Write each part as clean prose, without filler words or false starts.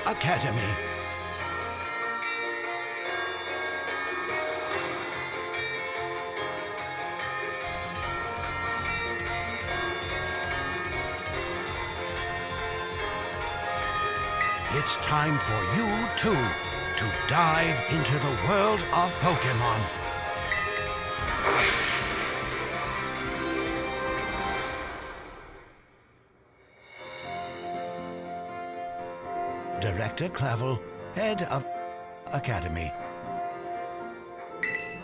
Academy. It's time for you, too, to dive into the world of Pokemon. Director Clavel, Head of Academy.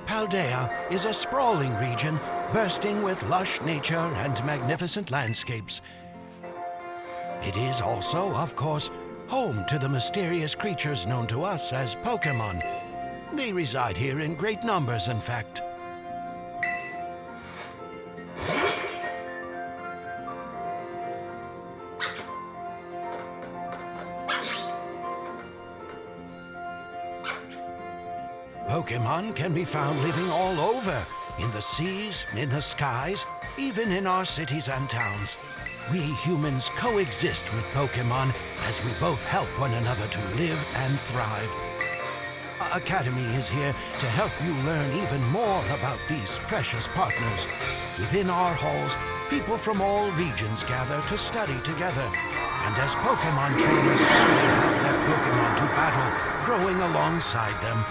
Paldea is a sprawling region bursting with lush nature and magnificent landscapes. It is also, of course, home to the mysterious creatures known to us as Pokemon. They reside here in great numbers, in fact. Pokemon can be found living all over, in the seas, in the skies, even in our cities and towns. We humans coexist with Pokemon as we both help one another to live and thrive. Academy is here to help you learn even more about these precious partners. Within our halls, people from all regions gather to study together. And as Pokemon trainers, they have their Pokemon to battle, growing alongside them.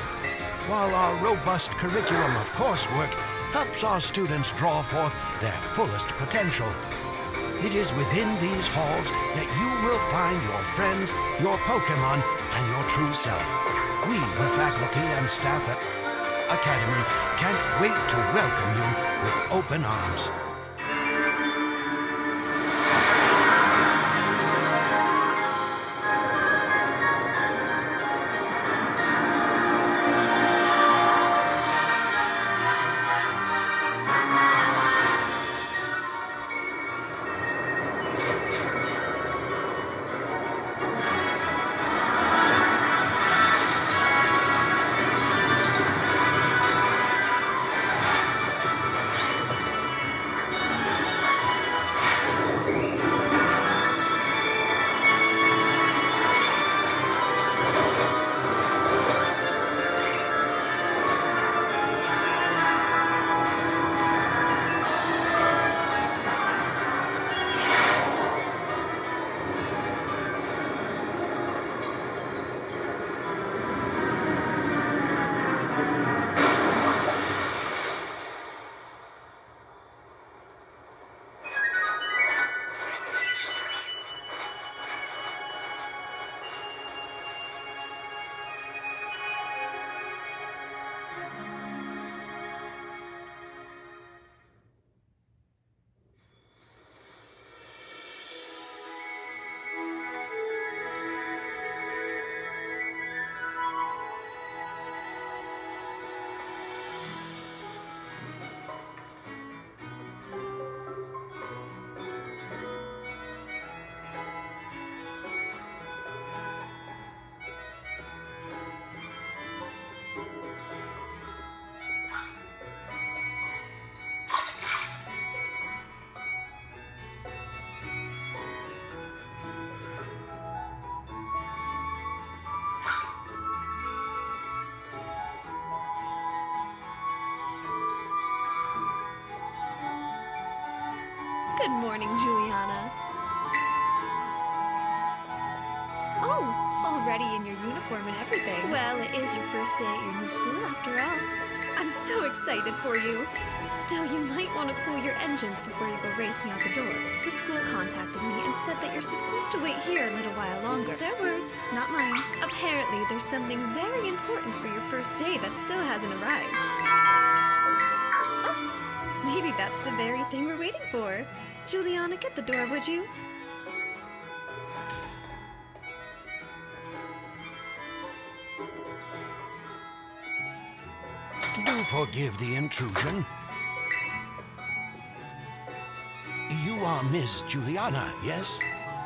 While our robust curriculum of coursework helps our students draw forth their fullest potential. It is within these halls that you will find your friends, your Pokemon, and your true self. We, the faculty and staff at Academy, can't wait to welcome you with open arms. Good morning, Juliana. Oh, already in your uniform and everything. Well, it is your first day at your new school after all. I'm so excited for you. Still, you might want to cool your engines before you go racing out the door. The school contacted me and said that you're supposed to wait here a little while longer. Their words, not mine. Apparently, there's something very important for your first day that still hasn't arrived. Oh, maybe that's the very thing we're waiting for. Juliana, get the door, would you? Do forgive the intrusion. You are Miss Juliana, yes?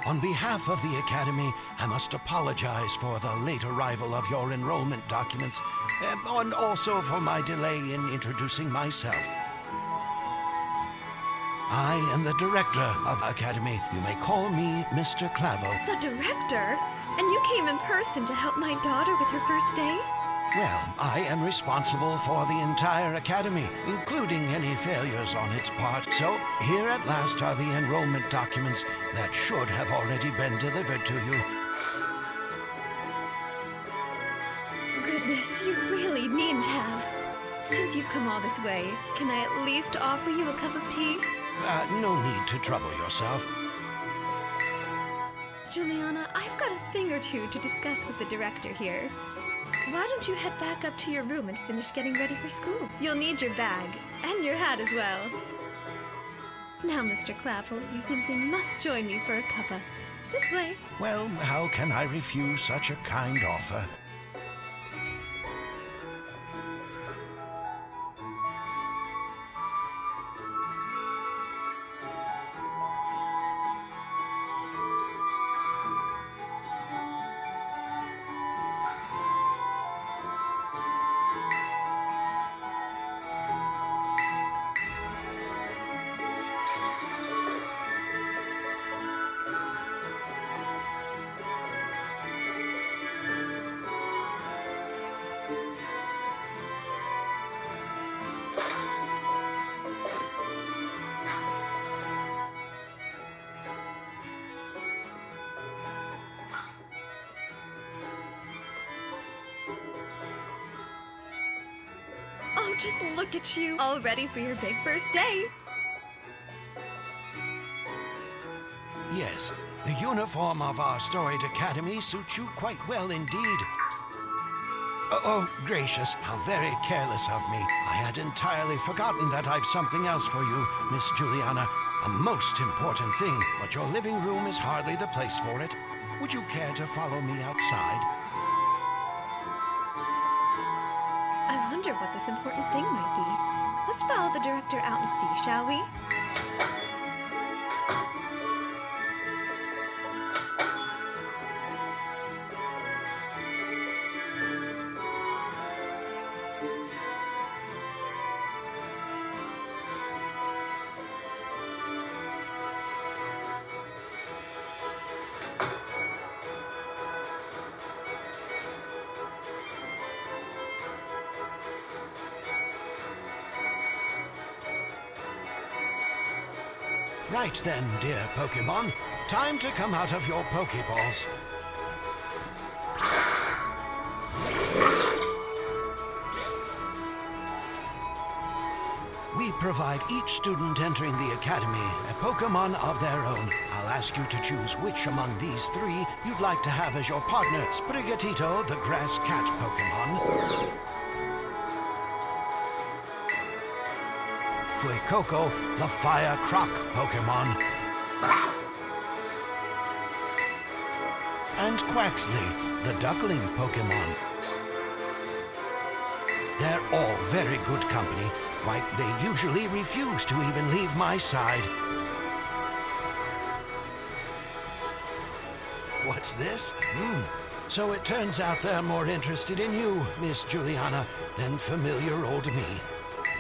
On behalf of the Academy, I must apologize for the late arrival of your enrollment documents, and also for my delay in introducing myself. I am the director of Academy. You may call me Mr. Clavel. The director? And you came in person to help my daughter with her first day? Well, I am responsible for the entire academy, including any failures on its part. So, here at last are the enrollment documents that should have already been delivered to you. Goodness, you really needn't have. Since you've come all this way, can I at least offer you a cup of tea? No need to trouble yourself. Juliana, I've got a thing or two to discuss with the director here. Why don't you head back up to your room and finish getting ready for school? You'll need your bag, and your hat as well. Now, Mr. Claffle, you simply must join me for a cuppa. This way. Well, how can I refuse such a kind offer? Oh, just look at you, all ready for your big first day. Yes, the uniform of our storied academy suits you quite well indeed. Oh, gracious, how very careless of me. I had entirely forgotten that I've something else for you, Miss Juliana. A most important thing, but your living room is hardly the place for it. Would you care to follow me outside? I wonder what this important thing might be. Let's follow the director out and see, shall we? Right then, dear Pokemon. Time to come out of your Pokeballs. We provide each student entering the Academy a Pokemon of their own. I'll ask you to choose which among these three you'd like to have as your partner. Sprigatito, the Grass Cat Pokemon. Fuecoco, the Fire Croc Pokemon. And Quaxly, the Duckling Pokemon. They're all very good company. Why, they usually refuse to even leave my side. What's this? So it turns out they're more interested in you, Miss Juliana, than familiar old me.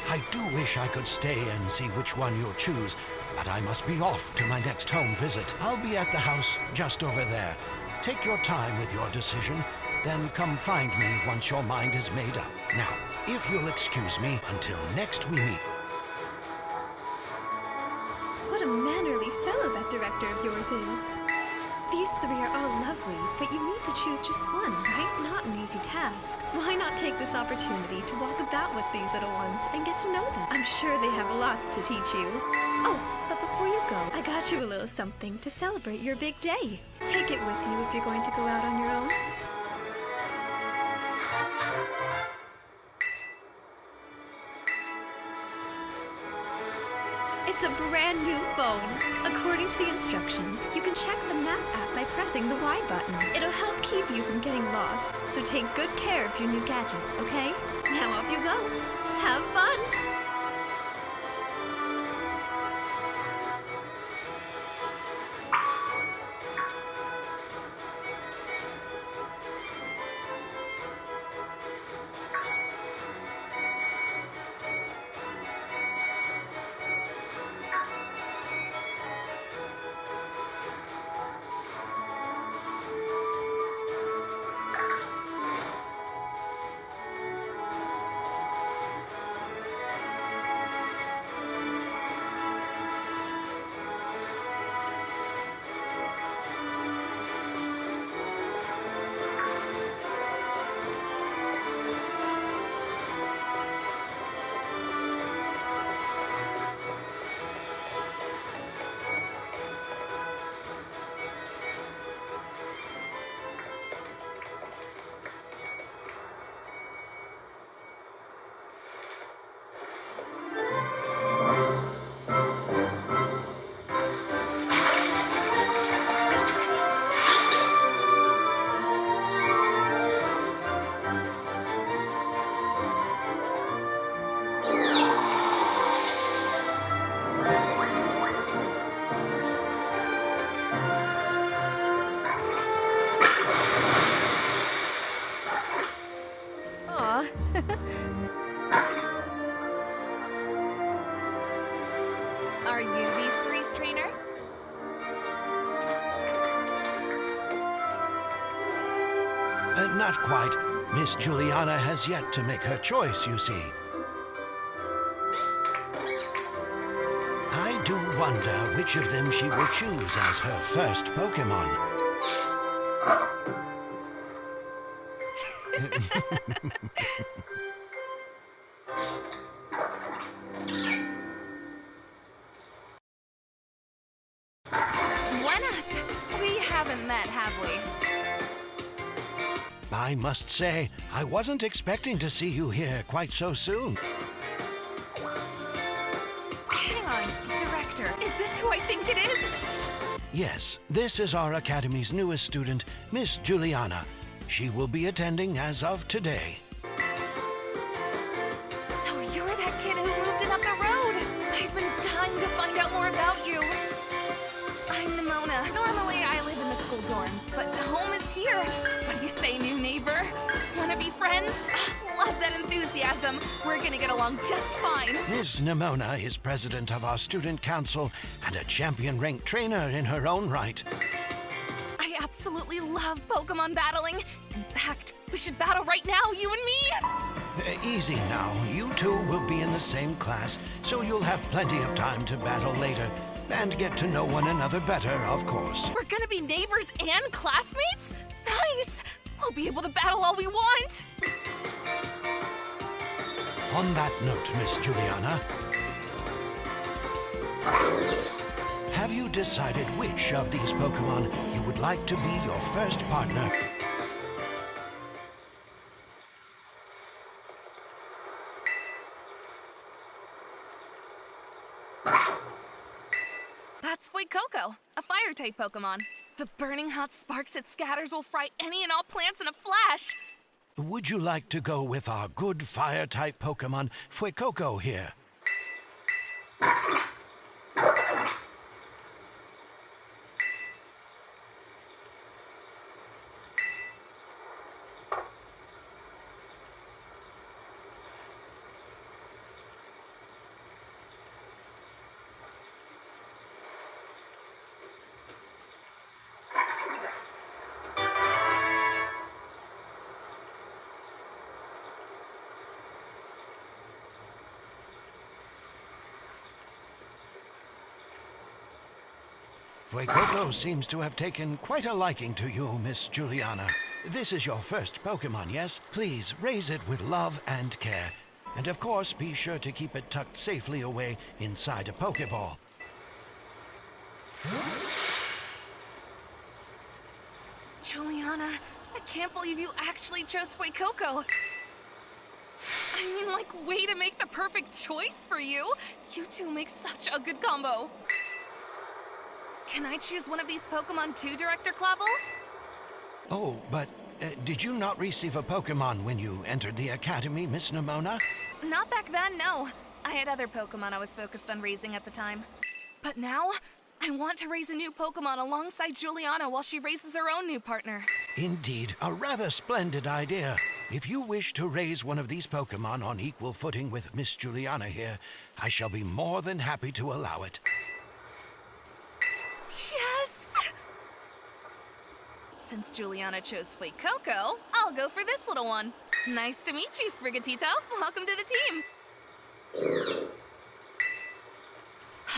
I do wish I could stay and see which one you'll choose, but I must be off to my next home visit. I'll be at the house just over there. Take your time with your decision, then come find me once your mind is made up. Now, if you'll excuse me until next we meet. What a mannerly fellow that director of yours is. These three are all lovely, but you need to choose just one, right? Not an easy task. Why not take this opportunity to walk about with these little ones and get to know them? I'm sure they have lots to teach you. Oh, but before you go, I got you a little something to celebrate your big day. Take it with you if you're going to go out on your own. It's a brand new phone. According to the instructions, you can check the map app by pressing the Y button. It'll help keep you from getting lost, so take good care of your new gadget, okay? Now off you go. Have fun! Are you these three's trainer? Not quite. Miss Juliana has yet to make her choice, you see. I do wonder which of them she will choose as her first Pokémon. Buenas! We haven't met, have we? I must say, I wasn't expecting to see you here quite so soon. Hang on, Director. Is this who I think it is? Yes, this is our Academy's newest student, Miss Juliana. She will be attending as of today. So you're that kid who moved in up the road! I've been dying to find out more about you. I'm Nemona. Normally I live in the school dorms, but home is here. What do you say, new neighbor? Wanna be friends? Love that enthusiasm. We're gonna get along just fine. Miss Nemona is president of our student council and a champion-ranked trainer in her own right. I absolutely love Pokemon battling. In fact, we should battle right now, you and me! Easy now. You two will be in the same class, so you'll have plenty of time to battle later. And get to know one another better, of course. We're gonna be neighbors and classmates? Nice! We'll be able to battle all we want! On that note, Miss Juliana, have you decided which of these Pokémon you would like to be your first partner? That's fuecoco, a fire-type Pokemon. The burning hot sparks it scatters will fry any and all plants in a flash! Would you like to go with our good fire-type Pokémon, fuecoco here? Fuecoco seems to have taken quite a liking to you, Miss Juliana. This is your first Pokémon, yes? Please raise it with love and care. And of course, be sure to keep it tucked safely away inside a Pokéball. Juliana, I can't believe you actually chose fuecoco. I mean, like, way to make the perfect choice for you. You two make such a good combo. Can I choose one of these Pokemon too, Director Clavel? Oh, but did you not receive a Pokémon when you entered the Academy, Miss Nemona? Not back then, no. I had other Pokemon I was focused on raising at the time. But now, I want to raise a new Pokemon alongside Juliana while she raises her own new partner. Indeed, a rather splendid idea. If you wish to raise one of these Pokémon on equal footing with Miss Juliana here, I shall be more than happy to allow it. Yes! Since Juliana chose fuecoco, I'll go for this little one. Nice to meet you, Sprigatito. Welcome to the team.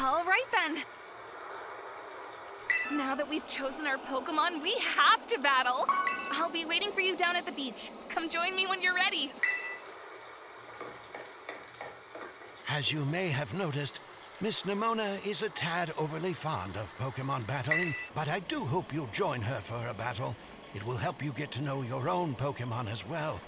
All right, then. Now that we've chosen our Pokemon, we have to battle. I'll be waiting for you down at the beach. Come join me when you're ready. As you may have noticed, Miss Nemona is a tad overly fond of Pokemon battling, but I do hope you'll join her for a battle. It will help you get to know your own Pokemon as well.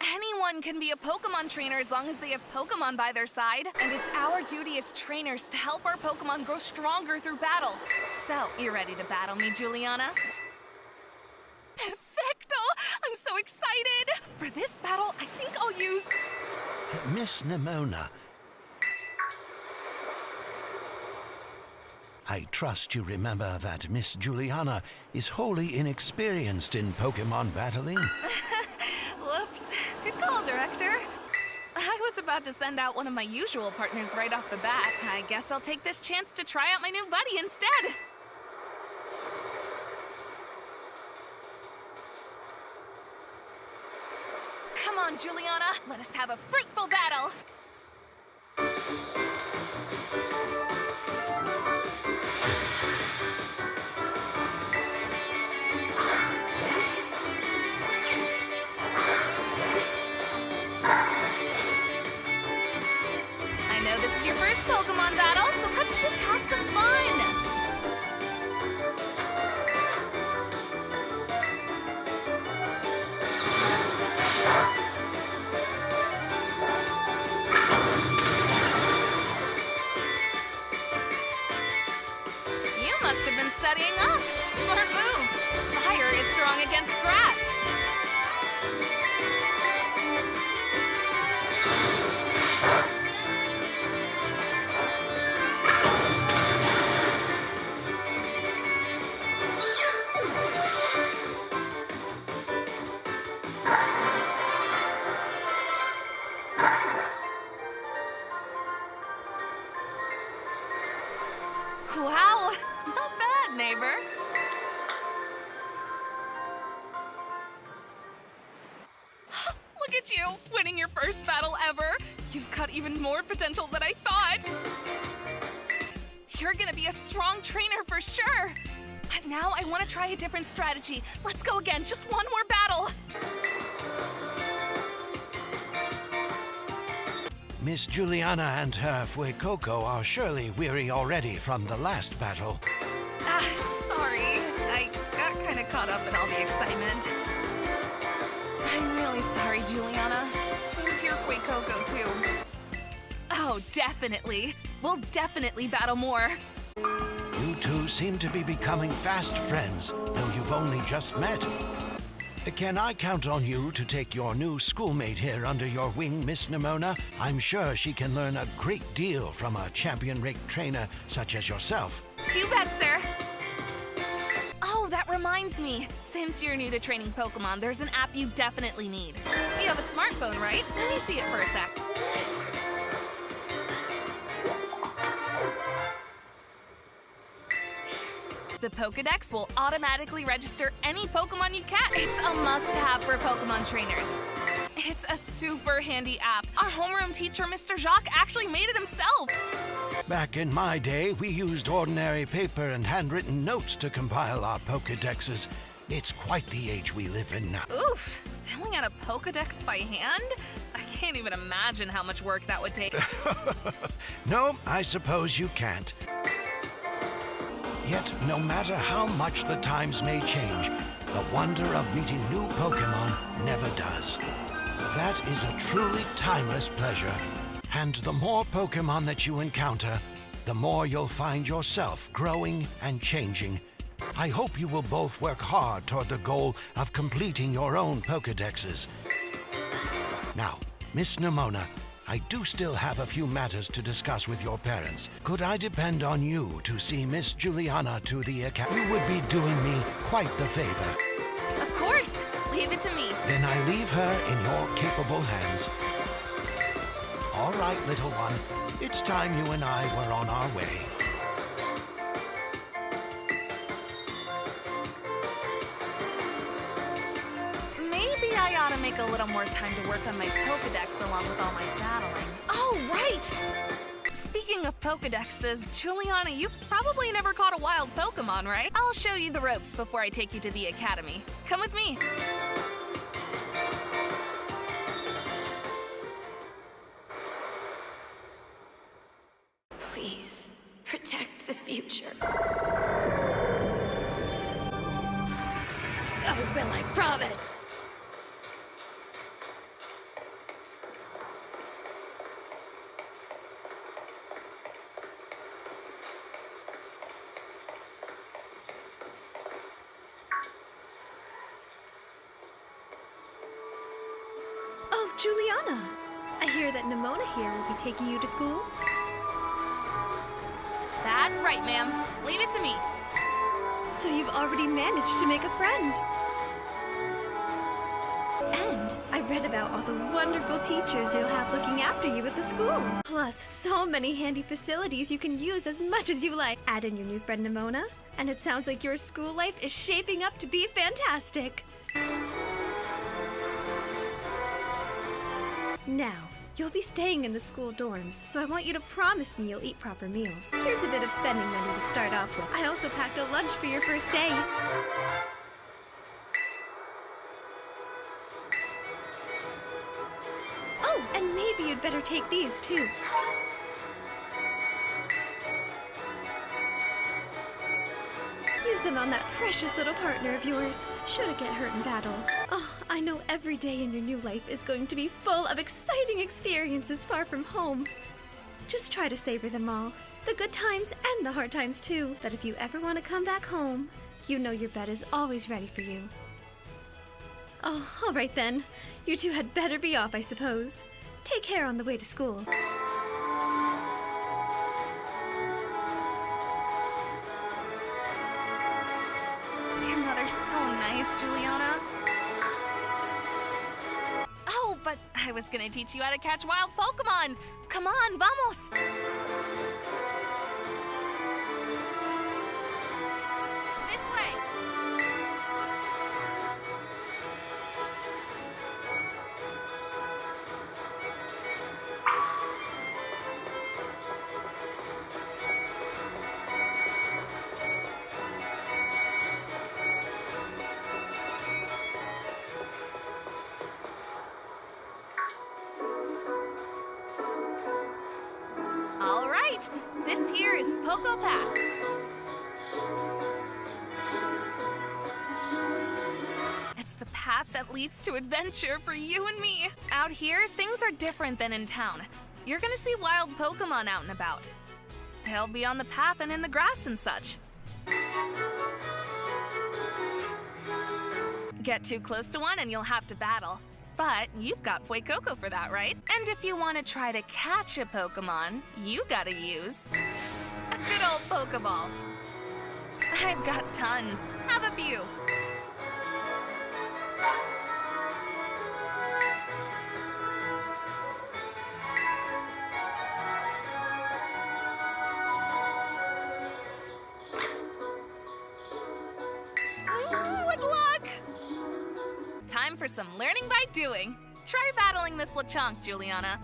Anyone can be a Pokemon trainer as long as they have Pokemon by their side. And it's our duty as trainers to help our Pokemon grow stronger through battle. So, you ready to battle me, Juliana? Perfecto! I'm so excited! For this battle, I think I'll use... Miss Nemona, I trust you remember that Miss Juliana is wholly inexperienced in Pokemon battling. Whoops. Good call, Director. I was about to send out one of my usual partners right off the bat. I guess I'll take this chance to try out my new buddy instead. Come on, Juliana. Let us have a fruitful battle. I know this is your first Pokemon battle, so let's just have some fun! You must have been studying up. Smart move. Fire is strong against grass. Wow, not bad, neighbor. Look at you, winning your first battle ever. You've got even more potential than I thought. You're gonna be a strong trainer for sure. But now I want to try a different strategy. Let's go again, just one more battle. Miss Juliana and her fuecoco are surely weary already from the last battle. Sorry. I got kind of caught up in all the excitement. I'm really sorry, Juliana. Same to your fuecoco, too. Oh, definitely. We'll definitely battle more. You two seem to be becoming fast friends, though you've only just met. Can I count on you to take your new schoolmate here under your wing, Miss Nemona? I'm sure she can learn a great deal from a champion-ranked trainer such as yourself. You bet, sir. Oh, that reminds me. Since you're new to training Pokemon, there's an app you definitely need. You have a smartphone, right? Let me see it for a sec. The Pokédex will automatically register any Pokemon you catch. It's a must-have for Pokemon trainers. It's a super handy app. Our homeroom teacher, Mr. Jacques, actually made it himself. Back in my day, we used ordinary paper and handwritten notes to compile our Pokédexes. It's quite the age we live in now. Oof, filling out a Pokédex by hand? I can't even imagine how much work that would take. No, I suppose you can't. Yet, no matter how much the times may change, the wonder of meeting new Pokemon never does. That is a truly timeless pleasure. And the more Pokemon that you encounter, the more you'll find yourself growing and changing. I hope you will both work hard toward the goal of completing your own Pokédexes. Now, Miss Nemona, I do still have a few matters to discuss with your parents. Could I depend on you to see Miss Juliana to the academy? You would be doing me quite the favor. Of course. Leave it to me. Then I leave her in your capable hands. All right, little one. It's time you and I were on our way. Maybe I ought to make a little more time to work on my Pokédex along with all my battling. Oh, right! Speaking of Pokédexes, Juliana, you probably never caught a wild Pokemon, right? I'll show you the ropes before I take you to the academy. Come with me. Please, protect the future. I will, I promise. Juliana! I hear that Nemona here will be taking you to school. That's right, ma'am. Leave it to me. So you've already managed to make a friend. And I read about all the wonderful teachers you'll have looking after you at the school. Plus, so many handy facilities you can use as much as you like. Add in your new friend Nemona, and it sounds like your school life is shaping up to be fantastic. Now, you'll be staying in the school dorms, so I want you to promise me you'll eat proper meals. Here's a bit of spending money to start off with. I also packed a lunch for your first day. Oh, and maybe you'd better take these too. Use them on that precious little partner of yours. Should it get hurt in battle. Oh, I know every day in your new life is going to be full of exciting experiences far from home. Just try to savor them all. The good times and the hard times too. But if you ever want to come back home, you know your bed is always ready for you. Oh, all right then. You two had better be off, I suppose. Take care on the way to school. Your mother's so nice, Juliana. Oh, but I was gonna teach you how to catch wild Pokemon. Come on, vamos! This way! All right, this here is Poco Path. It's the path that leads to adventure for you and me. Out here, things are different than in town. You're gonna see wild Pokemon out and about. They'll be on the path and in the grass and such. Get too close to one and you'll have to battle. But you've got fuecoco for that, right? And if you want to try to catch a Pokemon, you gotta use a good old Pokeball. I've got tons. Have a few. Ooh, what luck! Time for some learning by doing. Try battling this Lechonk, Juliana.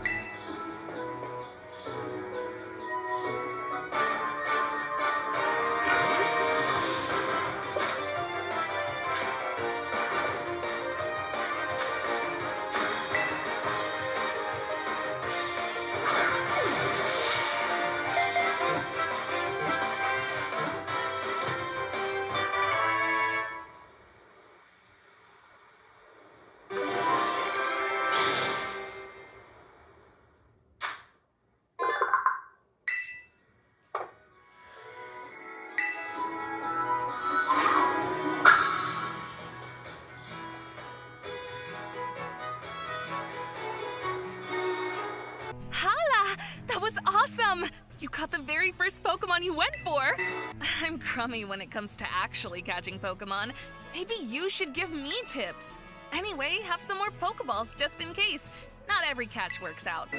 Awesome! You caught the very first Pokemon you went for! I'm crummy when it comes to actually catching Pokemon. Maybe you should give me tips. Anyway, have some more Pokeballs just in case. Not every catch works out.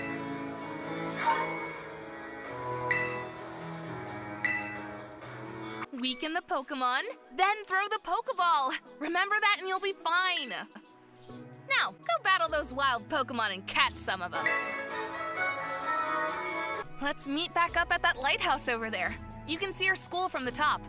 Weaken the Pokemon, then throw the Pokeball! Remember that and you'll be fine! Now, go battle those wild Pokemon and catch some of them! Let's meet back up at that lighthouse over there. You can see our school from the top.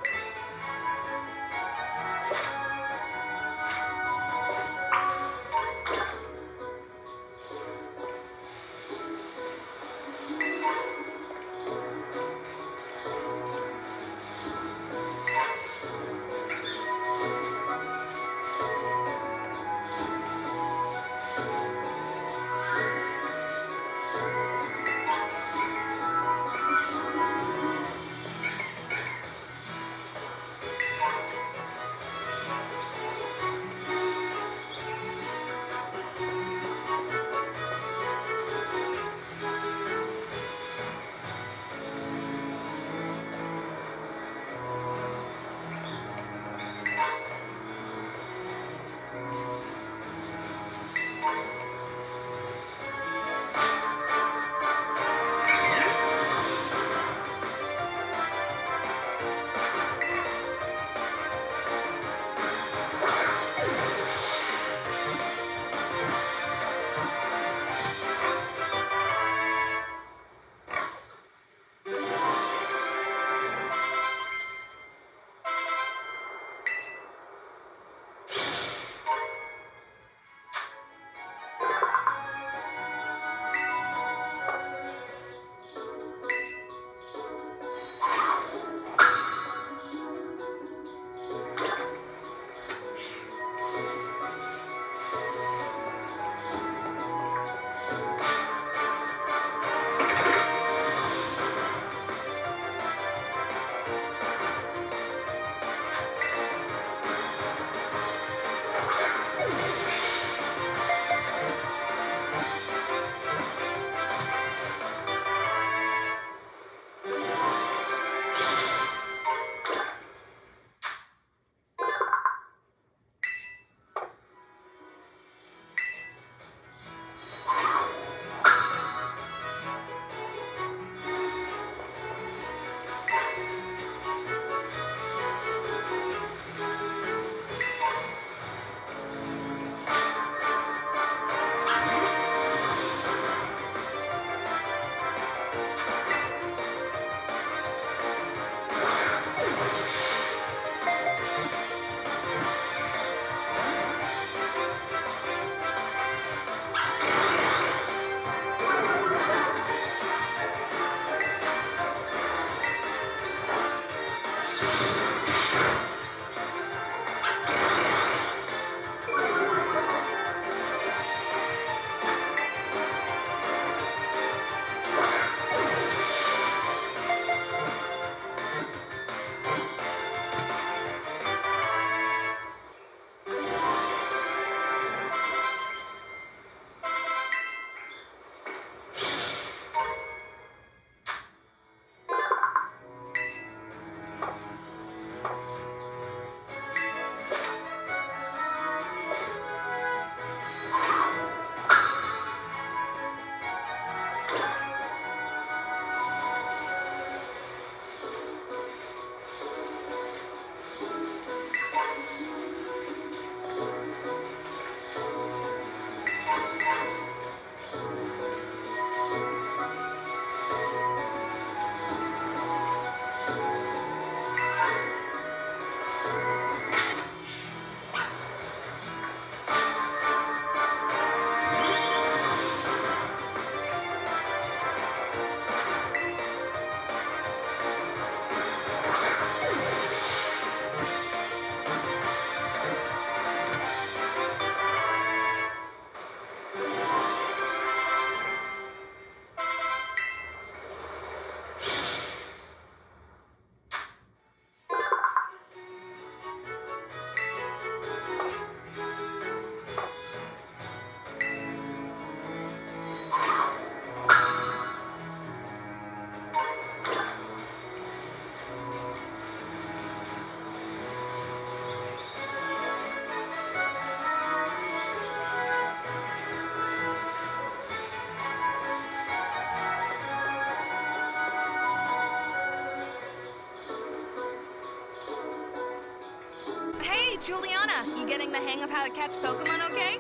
Juliana, you getting the hang of how to catch Pokemon okay?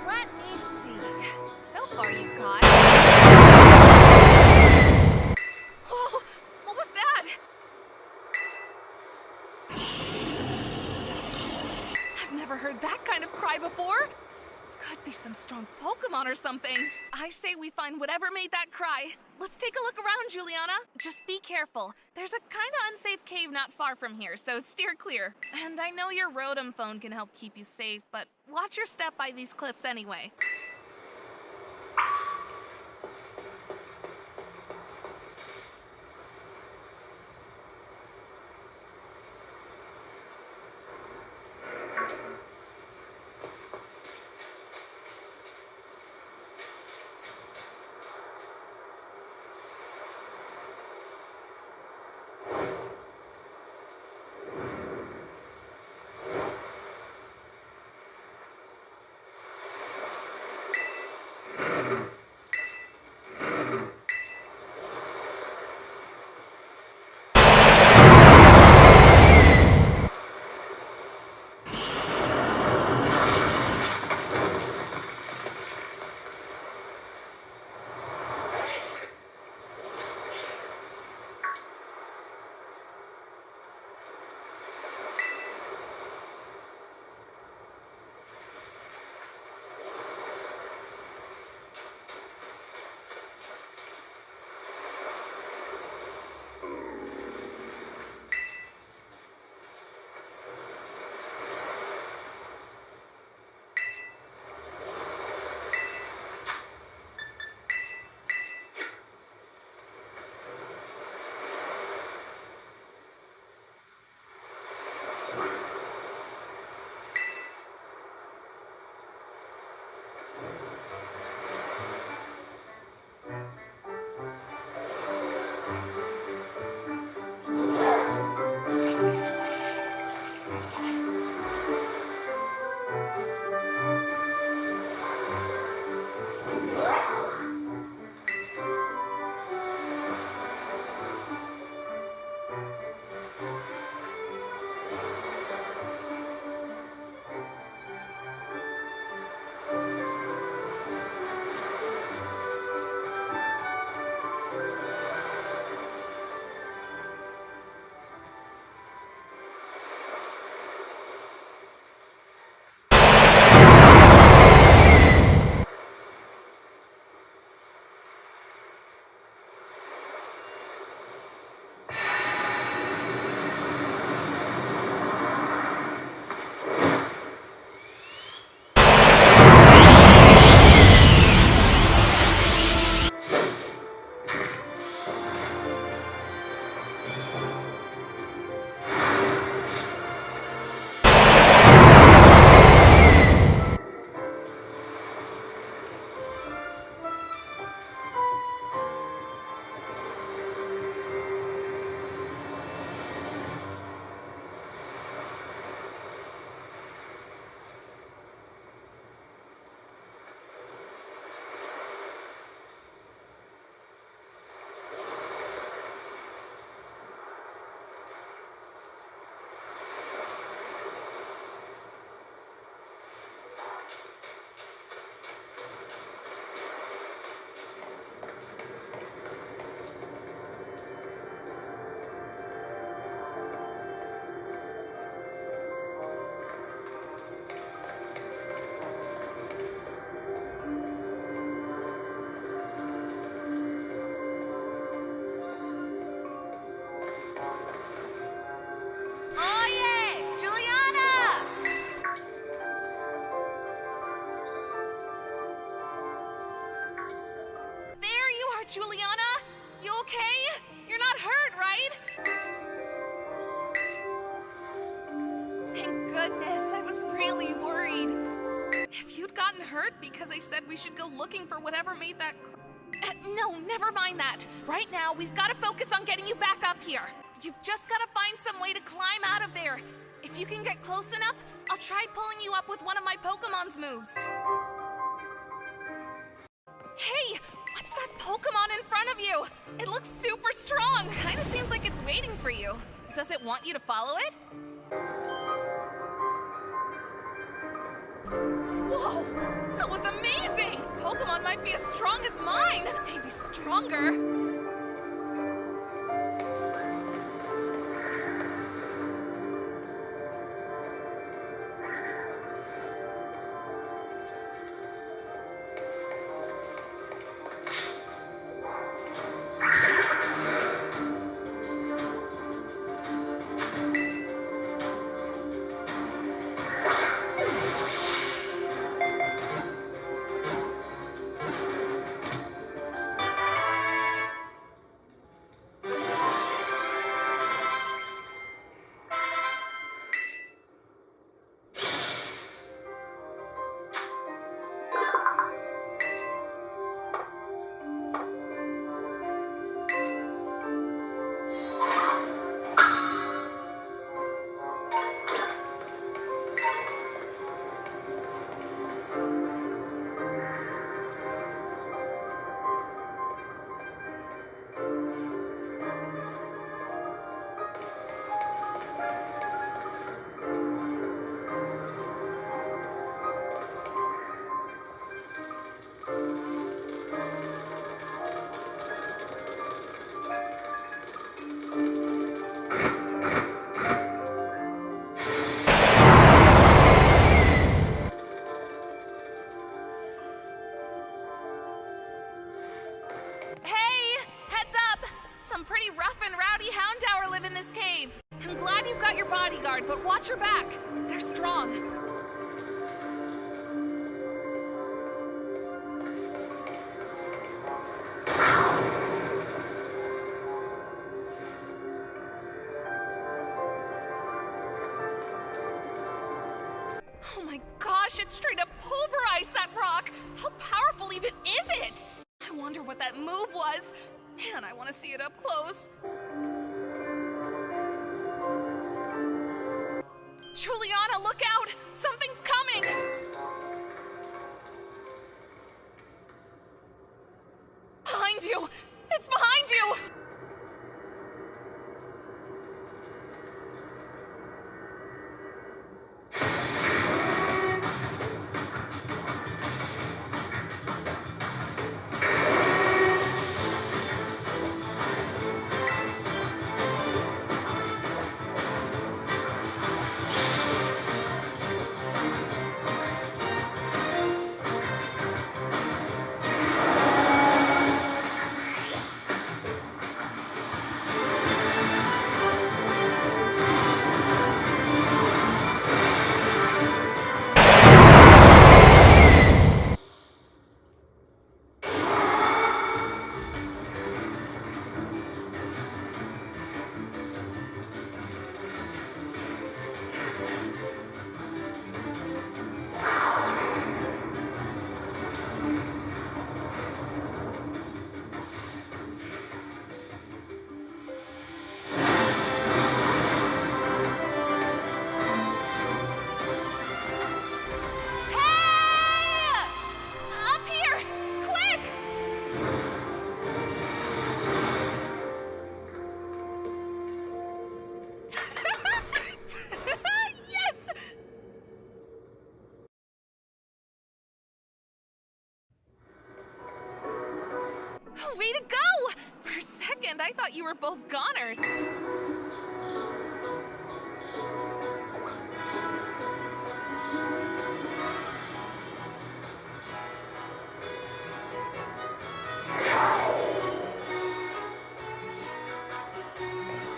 Let me see. So far you've caught... Whoa! What was that? I've never heard that kind of cry before. Could be some strong Pokemon or something. I say we find whatever made that cry. Let's take a look around, Juliana. Just be careful. There's a kinda unsafe cave not far from here, so steer clear. And I know your Rotom phone can help keep you safe, but watch your step by these cliffs anyway. Juliana? You okay? You're not hurt, right? Thank goodness, I was really worried. If you'd gotten hurt because I said we should go looking for whatever made that... No, never mind that. Right now, we've got to focus on getting you back up here. You've just got to find some way to climb out of there. If you can get close enough, I'll try pulling you up with one of my Pokemon's moves. Hey, what's that Pokemon in front of you? It looks super strong. Kinda seems like it's waiting for you. Does it want you to follow it? Whoa! That was amazing! Pokemon might be as strong as mine! Maybe stronger. But watch your back. They're strong. Oh my gosh, it straight up pulverized that rock. How powerful even is it? I wonder what that move was. Man, I want to see it up close. Juliana, look out! Something's coming! Behind you! It's behind you! Way to go! For a second, I thought you were both goners.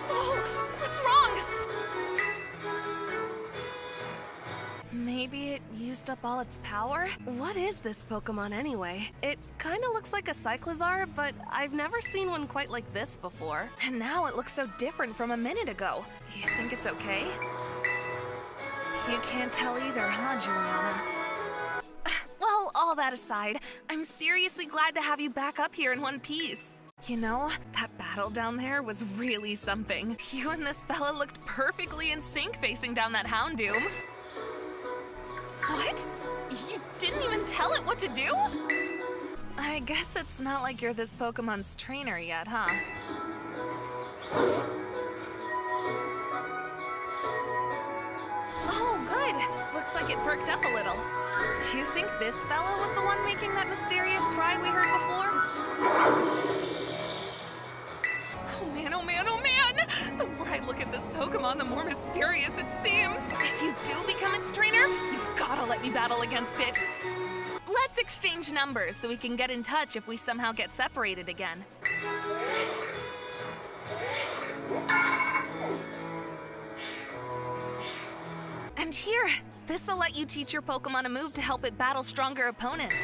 Whoa! What's wrong? Maybe it used up all its power? What is this Pokemon anyway? It kinda looks like a Cyclizar, but I've never seen one quite like this before. And now it looks so different from a minute ago. You think it's okay? You can't tell either, huh, Juliana? Well, all that aside, I'm seriously glad to have you back up here in one piece. You know, that battle down there was really something. You and this fella looked perfectly in sync facing down that Houndoom. What? You didn't even tell it what to do? I guess it's not like you're this Pokemon's trainer yet, huh? Oh, good. Looks like it perked up a little. Do you think this fellow was the one making that mysterious cry we heard before? Oh man, oh man, oh man! The more I look at this Pokemon, the more mysterious it seems. If you do become its trainer, you gotta let me battle against it. Let's exchange numbers so we can get in touch if we somehow get separated again. And here, this'll let you teach your Pokemon a move to help it battle stronger opponents.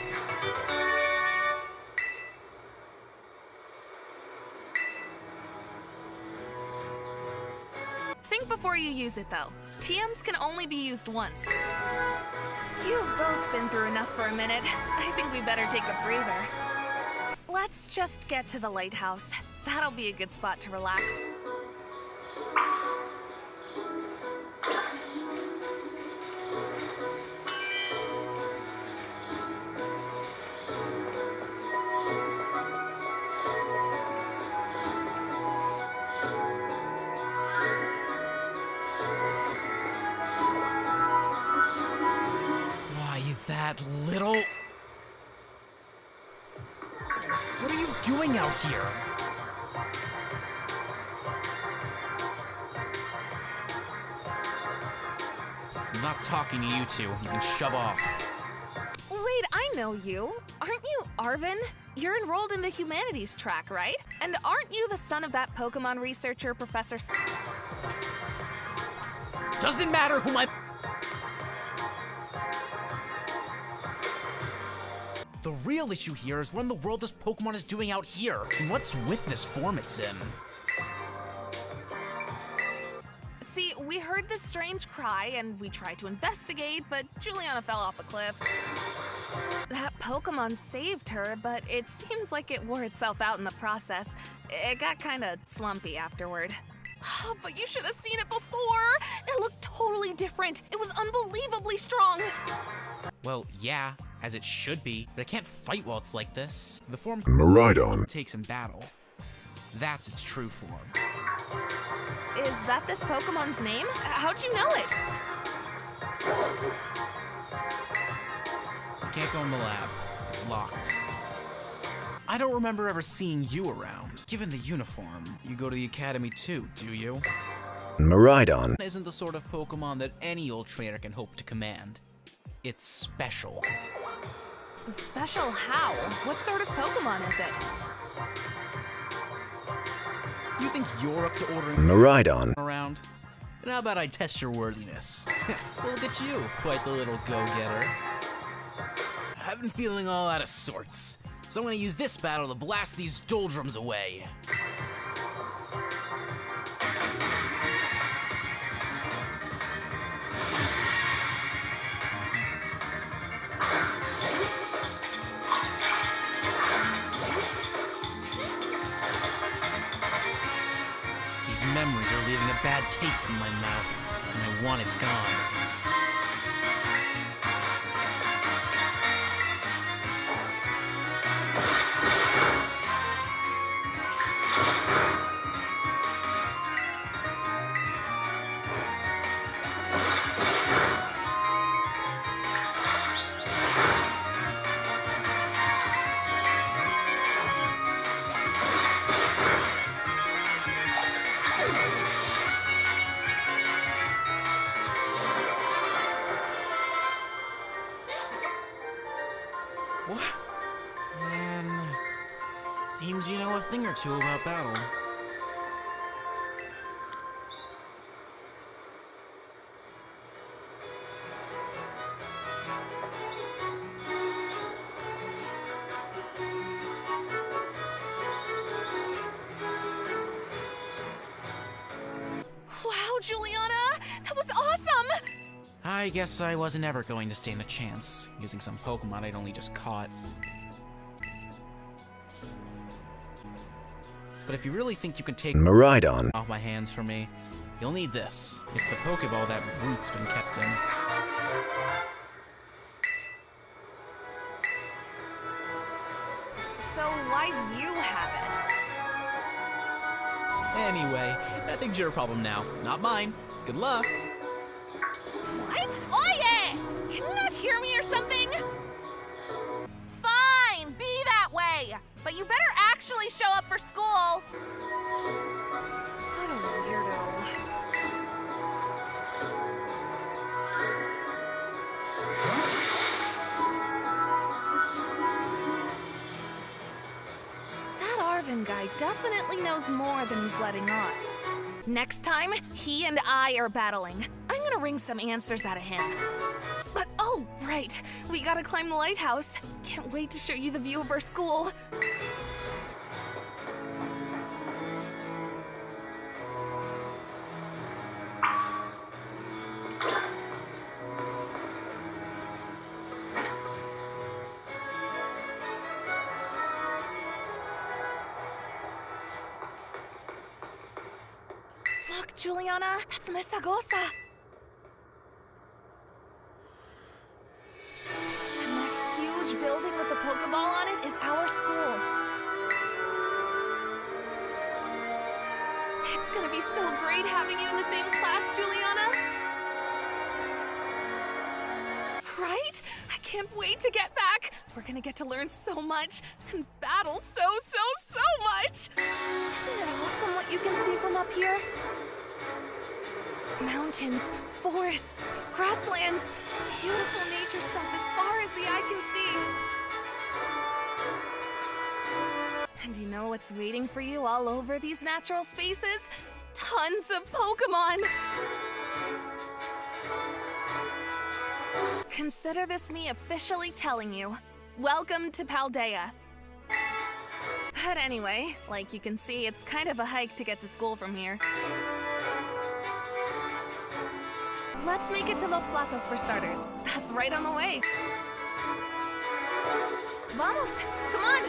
Think before you use it, though. TMs can only be used once. You've both been through enough for a minute. I think we better take a breather. Let's just get to the lighthouse. That'll be a good spot to relax. That little... What are you doing out here? I'm not talking to you two. You can shove off. Wait, I know you. Aren't you Arvin? You're enrolled in the humanities track, right? And aren't you the son of that Pokemon researcher, Professor... Doesn't matter who my... The real issue here is what in the world this Pokemon is doing out here, and what's with this form it's in. See, we heard this strange cry and we tried to investigate, but Juliana fell off a cliff. That Pokemon saved her, but it seems like it wore itself out in the process. It got kinda slumpy afterward. Oh, but you should have seen it before! It looked totally different. It was unbelievably strong. Well, yeah, as it should be, but it can't fight while it's like this. The form Miraidon takes in battle. That's its true form. Is that this Pokemon's name? How'd you know it? You can't go in the lab. It's locked. I don't remember ever seeing you around. Given the uniform, you go to the academy too, do you? Miraidon Isn't the sort of Pokemon that any old trainer can hope to command. It's special. Special how? What sort of Pokemon is it? You think you're up to ordering Miraidon around? And how about I test your worthiness? Look at you, quite the little go-getter. I've been feeling all out of sorts, so I'm gonna use this battle to blast these doldrums away. These memories are leaving a bad taste in my mouth, and I want it gone. What? Man, seems you know a thing or two about battle. Wow, Juliana! That was awesome! I guess I wasn't ever going to stand a chance, using some Pokemon I'd only just caught. But if you really think you can take Miraidon off my hands for me, you'll need this. It's the Pokeball that Brute's been kept in. So why'd you have Anyway, that thing's your problem now, not mine. Good luck. it? What? Oye! Can you not hear me or something? Fine, be that way. But you better actually show up for school. What a weirdo. That Arvin guy definitely knows more than he's letting on. Next time, he and I are battling. I'm gonna wring some answers out of him. But oh, right, we gotta climb the lighthouse. Can't wait to show you the view of our school. Look, Juliana, that's Miss Agosa. And that huge building with the Pokeball on it is our school. It's gonna be so great having you in the same class, Juliana. Right? I can't wait to get back. We're gonna get to learn so much and battle so much. Isn't it awesome what you can see from up here? Mountains, forests, grasslands, beautiful nature stuff as far as the eye can see. And you know what's waiting for you all over these natural spaces? Tons of Pokemon! Consider this me officially telling you, welcome to Paldea. But anyway, like you can see, it's kind of a hike to get to school from here. Let's make it to Los Platos for starters. That's right on the way. Vamos, come on!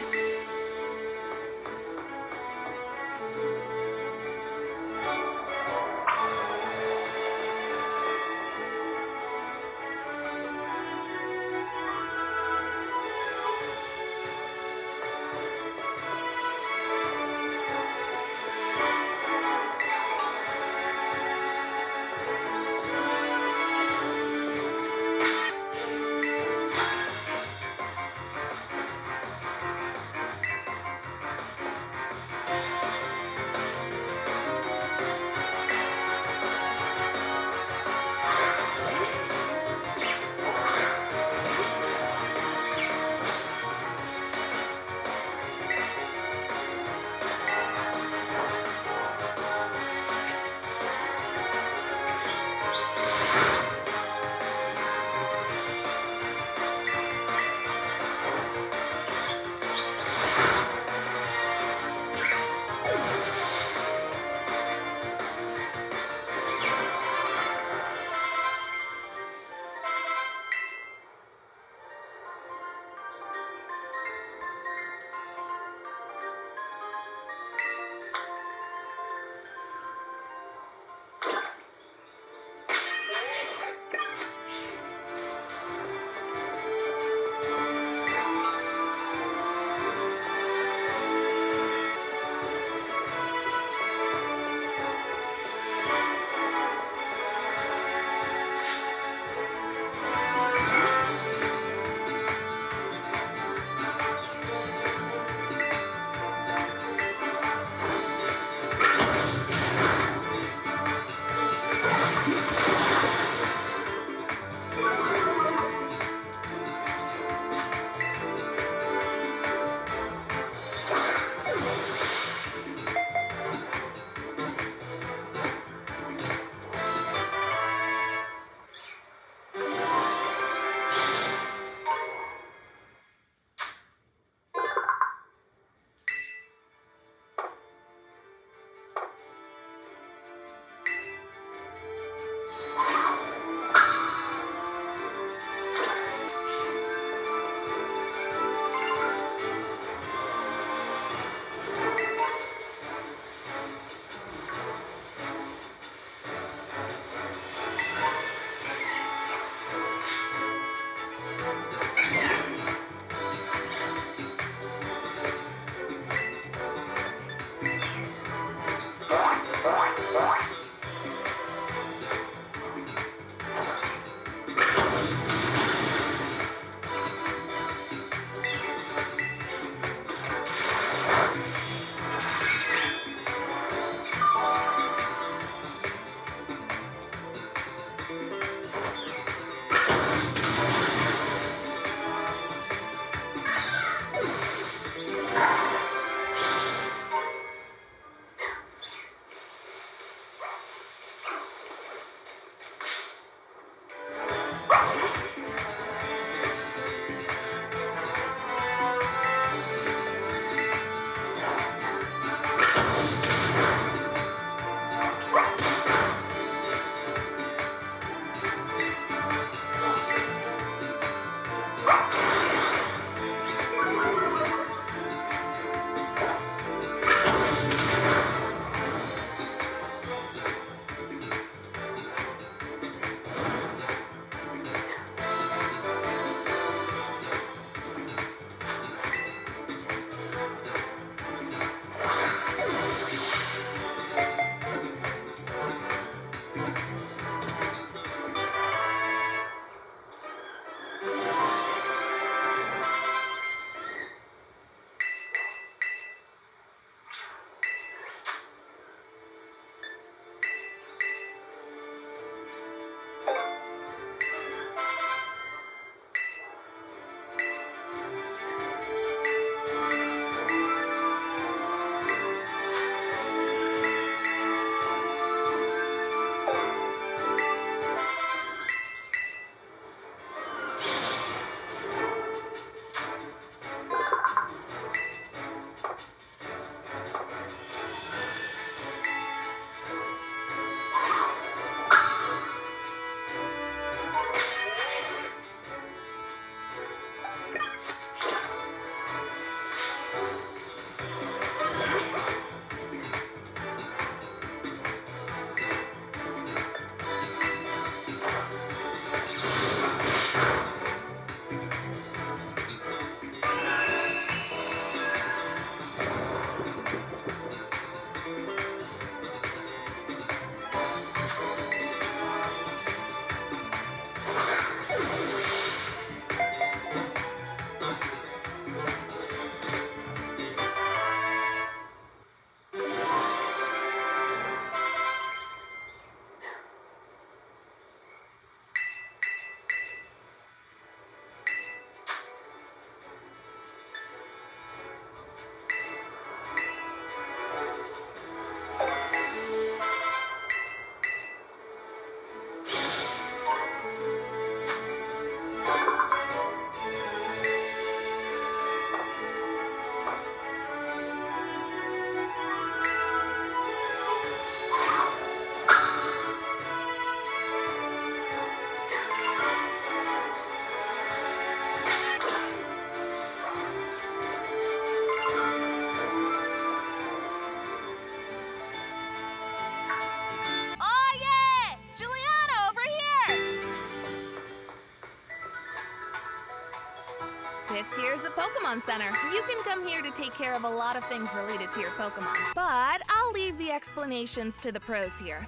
Pokemon Center. You can come here to take care of a lot of things related to your Pokemon. But I'll leave the explanations to the pros here.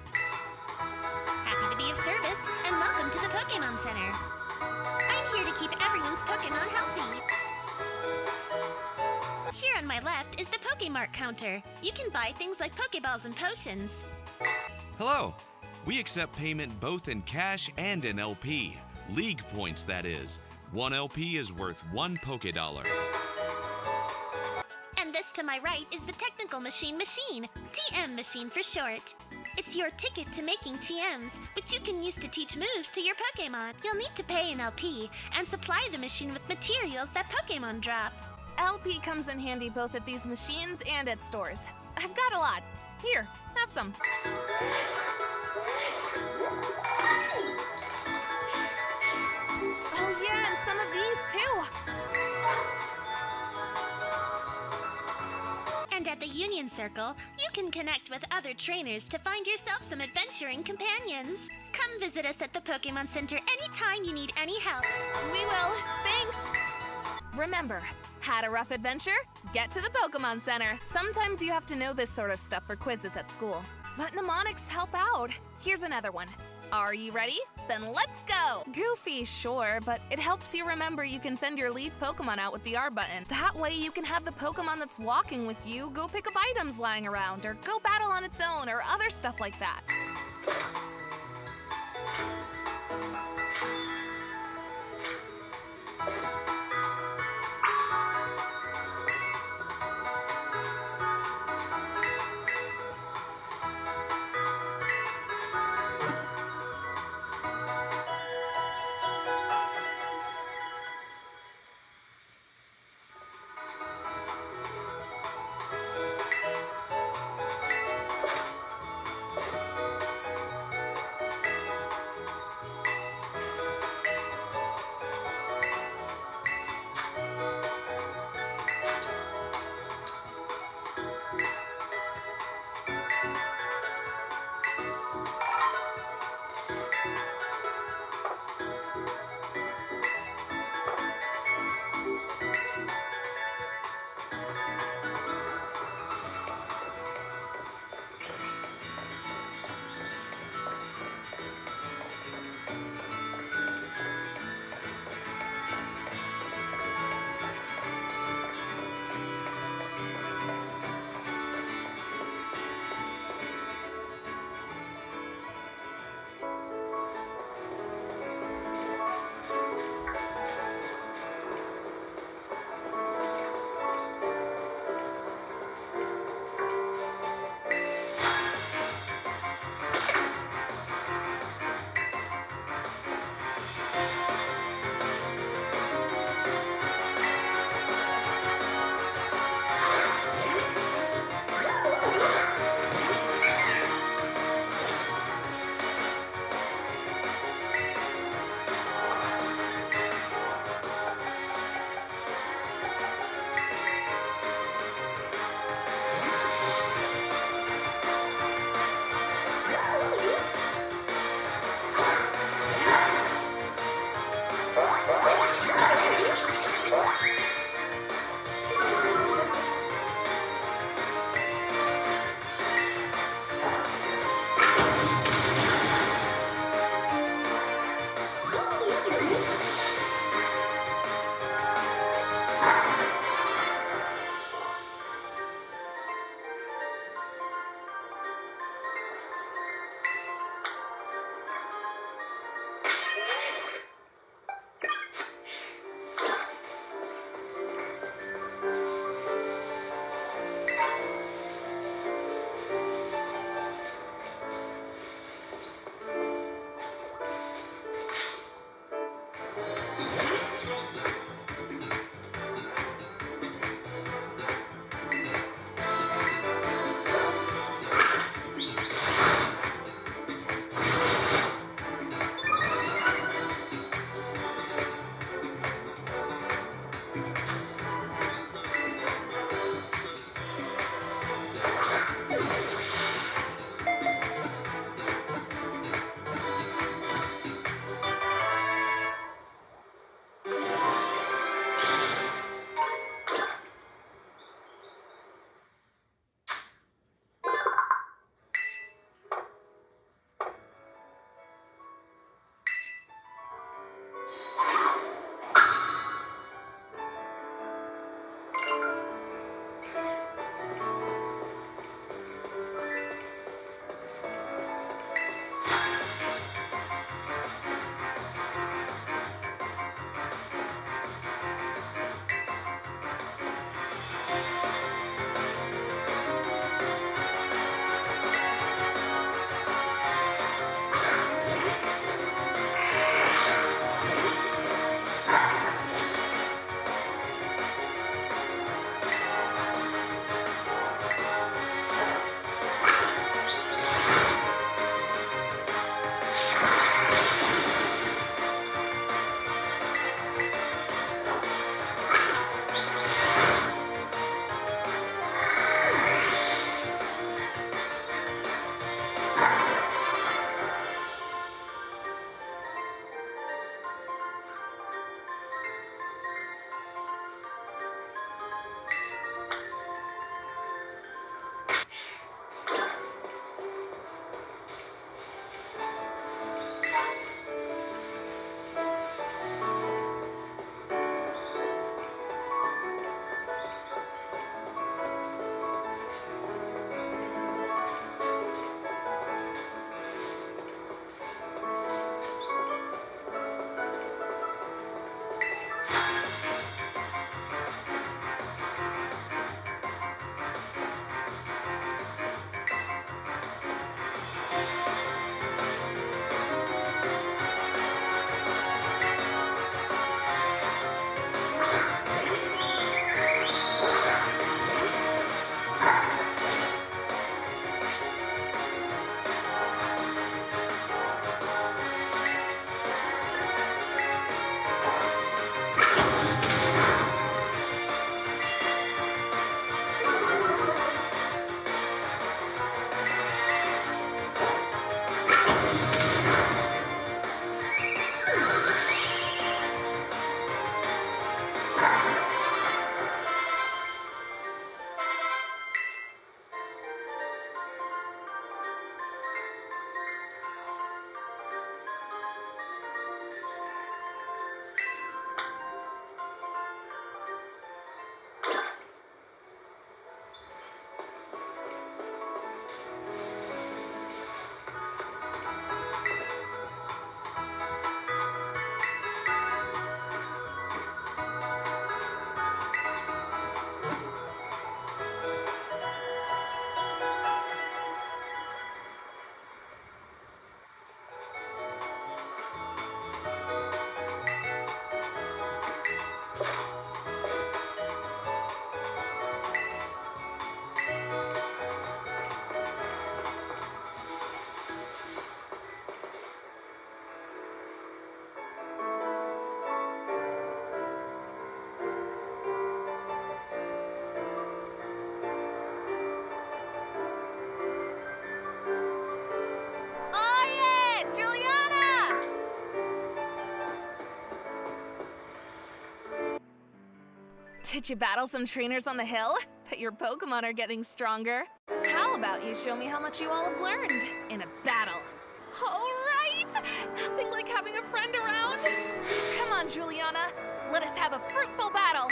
Happy to be of service, and welcome to the Pokemon Center. I'm here to keep everyone's Pokemon healthy. Here on my left is the Pokemart counter. You can buy things like Pokeballs and potions. Hello. We accept payment both in cash and in LP. League points, that is. 1 LP is worth 1 Pokédollar. And this to my right is the Technical Machine, TM Machine for short. It's your ticket to making TMs, which you can use to teach moves to your Pokemon. You'll need to pay an LP and supply the machine with materials that Pokemon drop. LP comes in handy both at these machines and at stores. I've got a lot. Here, have some. Oh yeah, and some of these too. And at the Union Circle, you can connect with other trainers to find yourself some adventuring companions. Come visit us at the Pokemon Center anytime you need any help. We will. Thanks. Remember, had a rough adventure? Get to the Pokemon Center. Sometimes you have to know this sort of stuff for quizzes at school. But mnemonics help out. Here's another one. Are you ready? Then let's go! Goofy, sure, but it helps you remember you can send your lead Pokemon out with the R button. That way you can have the Pokemon that's walking with you go pick up items lying around, or go battle on its own, or other stuff like that. Did you battle some trainers on the hill? Bet your Pokemon are getting stronger. How about you show me how much you all have learned in a battle? All right! Nothing like having a friend around. Come on, Juliana. Let us have a fruitful battle.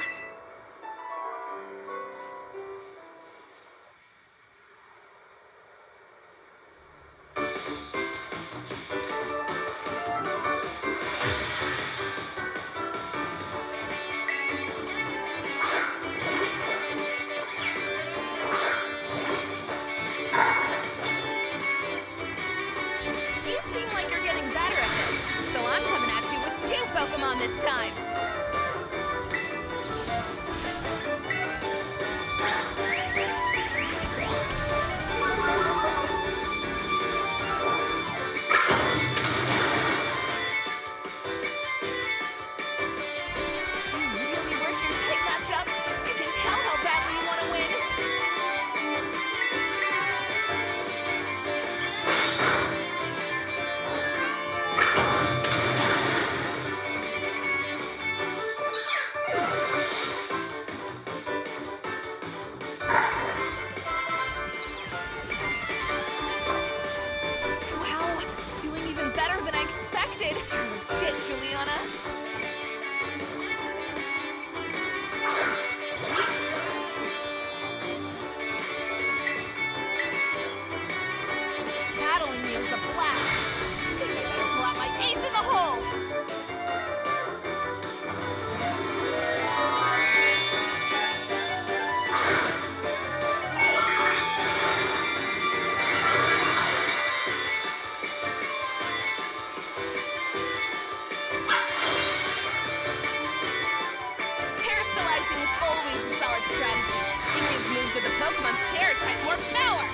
Pokemon this time. You really work your tight matchups. You can tell how badly you want to win. Juliana. Battling me was a blast. I think I better pull out my ace in the hole. Moves of the Pokemon's Terror type more power!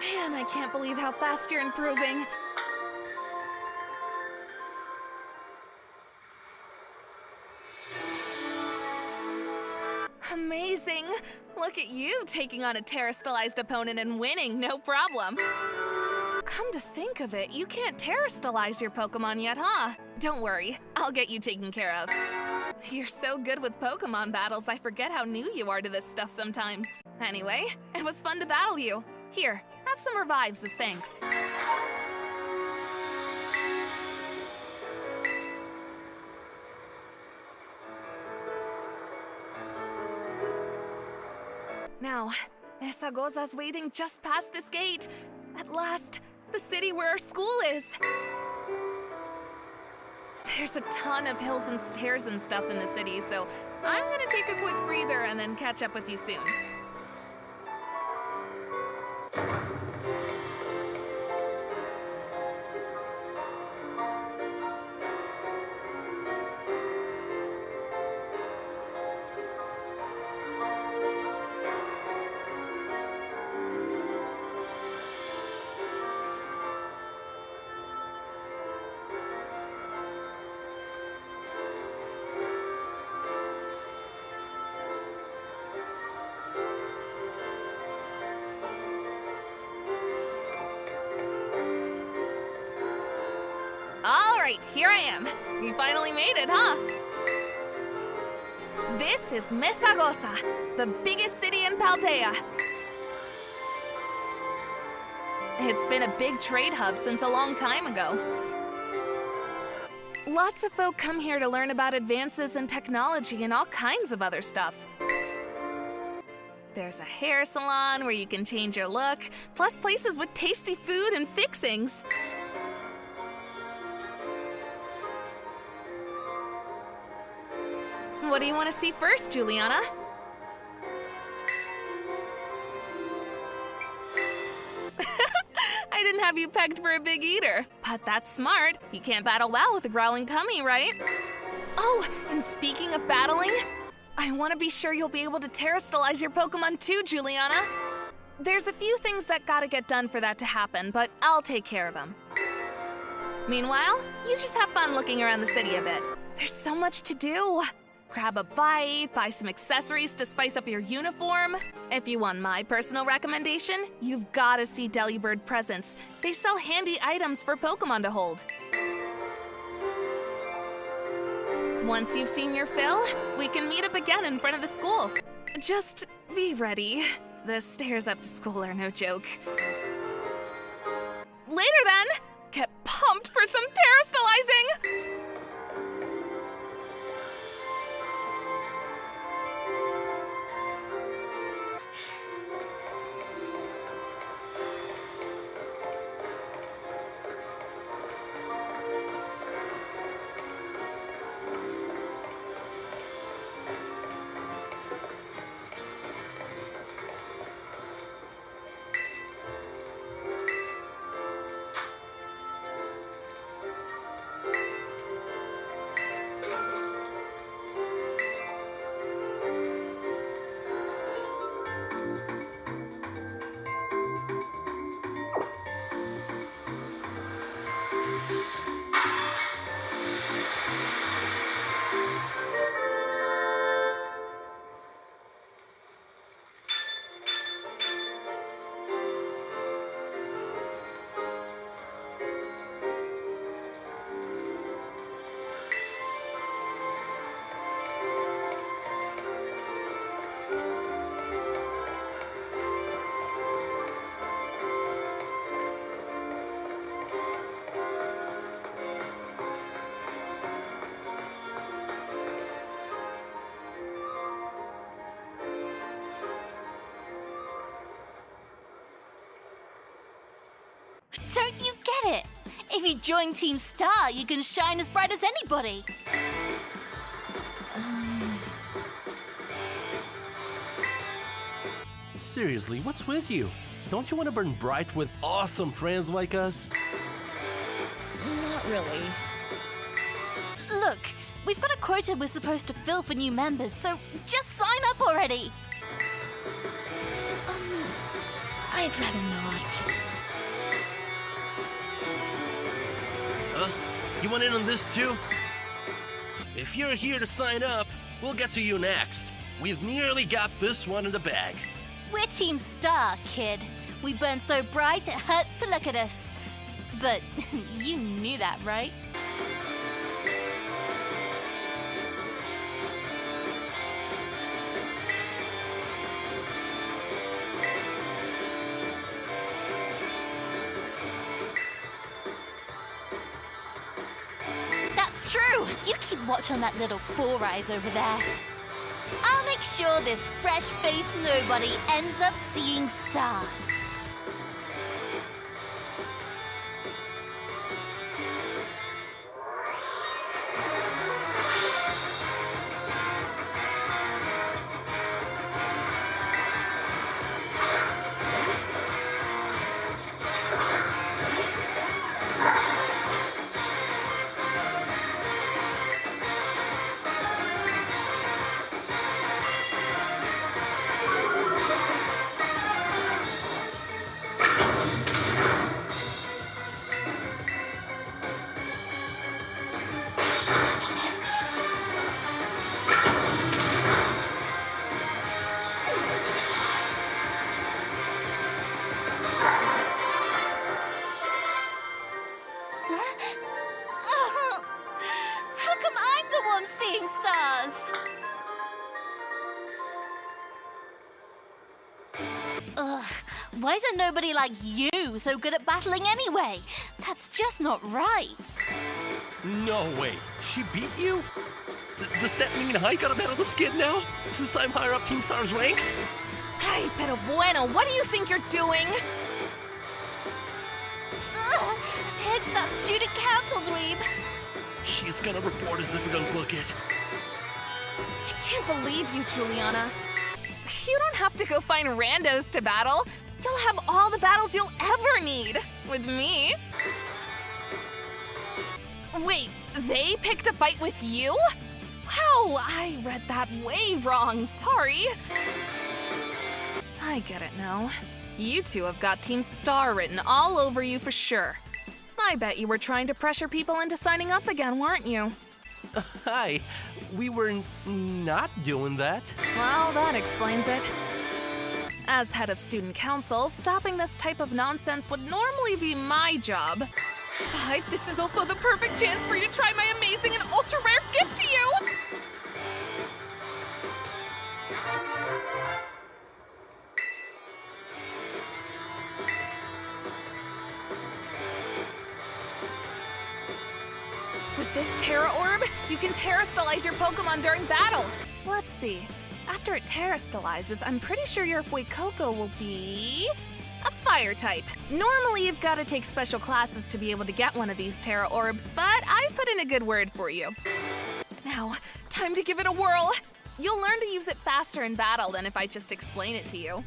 Man, I can't believe how fast you're improving. Amazing! Look at you taking on a terastallized opponent and winning, no problem. Come to think of it, you can't terastallize your Pokemon yet, huh? Don't worry, I'll get you taken care of. You're so good with Pokemon battles, I forget how new you are to this stuff sometimes. Anyway, it was fun to battle you. Here, have some revives as thanks. Now, Mesagoza's waiting just past this gate. At last, the city where our school is. There's a ton of hills and stairs and stuff in the city, so I'm gonna take a quick breather and then catch up with you soon. All right, here I am. We finally made it, huh? This is Mesagoza, the biggest city in Paldea. It's been a big trade hub since a long time ago. Lots of folk come here to learn about advances in technology and all kinds of other stuff. There's a hair salon where you can change your look, plus places with tasty food and fixings. What do you want to see first, Juliana? I didn't have you pegged for a big eater. But that's smart. You can't battle well with a growling tummy, right? Oh, and speaking of battling, I want to be sure you'll be able to terrestrialize your Pokemon too, Juliana. There's a few things that gotta get done for that to happen, but I'll take care of them. Meanwhile, you just have fun looking around the city a bit. There's so much to do. Grab a bite, buy some accessories to spice up your uniform. If you want my personal recommendation, you've gotta see Delibird Presents. They sell handy items for Pokemon to hold. Once you've seen your fill, we can meet up again in front of the school. Just be ready. The stairs up to school are no joke. Later then! Get pumped for some terrestrializing! Don't you get it? If you join Team Star, you can shine as bright as anybody. Seriously, what's with you? Don't you want to burn bright with awesome friends like us? Not really. Look, we've got a quota we're supposed to fill for new members, so just sign up already. I'd rather not. Huh? You want in on this too? If you're here to sign up, we'll get to you next. We've nearly got this one in the bag. We're Team Star, kid. We burn so bright it hurts to look at us. But you knew that, right? That's true! You keep watch on that little Four Eyes over there. I'll make sure this fresh-faced nobody ends up seeing stars. How come I'm the one seeing stars? Ugh, why isn't nobody like you so good at battling anyway? That's just not right. No way. She beat you? Does that mean I gotta battle the skid now? Since I'm higher up Team Star's ranks? Hey, pero bueno, what do you think you're doing? Ugh, it's that student council dweeb. She's gonna report us if we don't book it. I can't believe you, Juliana. You don't have to go find randos to battle. You'll have all the battles you'll ever need. With me? Wait, they picked a fight with you? Wow, I read that way wrong, sorry. I get it now. You two have got Team Star written all over you for sure. I bet you were trying to pressure people into signing up again, weren't you? Hi, we were not doing that. Well, that explains it. As head of student council, stopping this type of nonsense would normally be my job. But this is also the perfect chance for you to try my amazing and ultra-rare gift to you! With this Terra Orb, you can Terrastalize your Pokemon during battle. Let's see. After it Terrastalizes, I'm pretty sure your fuecoco will be a fire type. Normally, you've got to take special classes to be able to get one of these Terra Orbs, but I put in a good word for you. Now, time to give it a whirl. You'll learn to use it faster in battle than if I just explain it to you.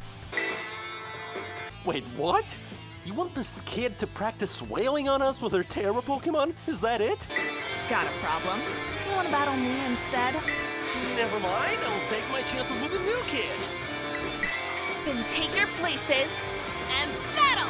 Wait, what? You want this kid to practice wailing on us with her Terra Pokemon? Is that it? Got a problem? You want to battle me instead? Never mind, I'll take my chances with the new kid. Then take your places and battle!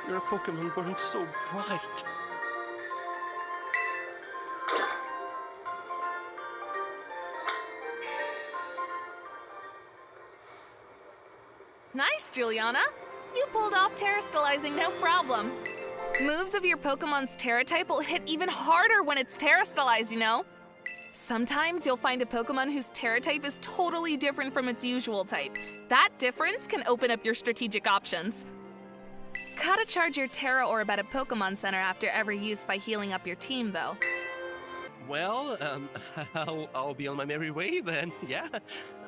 Your Pokemon burn so bright. Nice, Juliana. You pulled off Terrastalizing, no problem. Moves of your Pokemon's Terra type will hit even harder when it's Terrastalized, you know? Sometimes you'll find a Pokemon whose Terra type is totally different from its usual type. That difference can open up your strategic options. Gotta charge your Terra Orb at a Pokemon Center after every use by healing up your team, though. Well, I'll be on my merry way then, yeah?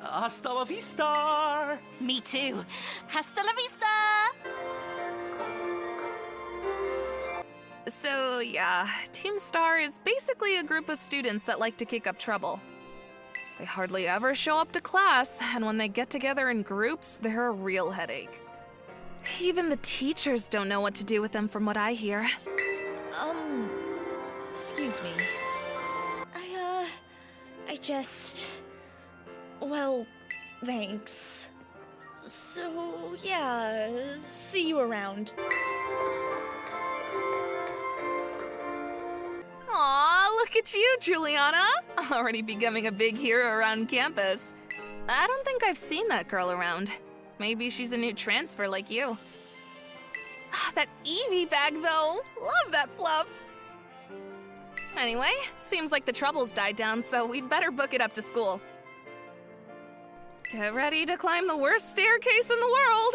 Hasta la vista! Me too. Hasta la vista! So, yeah, Team Star is basically a group of students that like to kick up trouble. They hardly ever show up to class, and when they get together in groups, they're a real headache. Even the teachers don't know what to do with them from what I hear. Excuse me. Well, thanks. So, yeah, see you around. Aw, look at you, Juliana! Already becoming a big hero around campus. I don't think I've seen that girl around. Maybe she's a new transfer like you. That Eevee bag, though! Love that fluff! Anyway, seems like the troubles died down, so we'd better book it up to school. Get ready to climb the worst staircase in the world!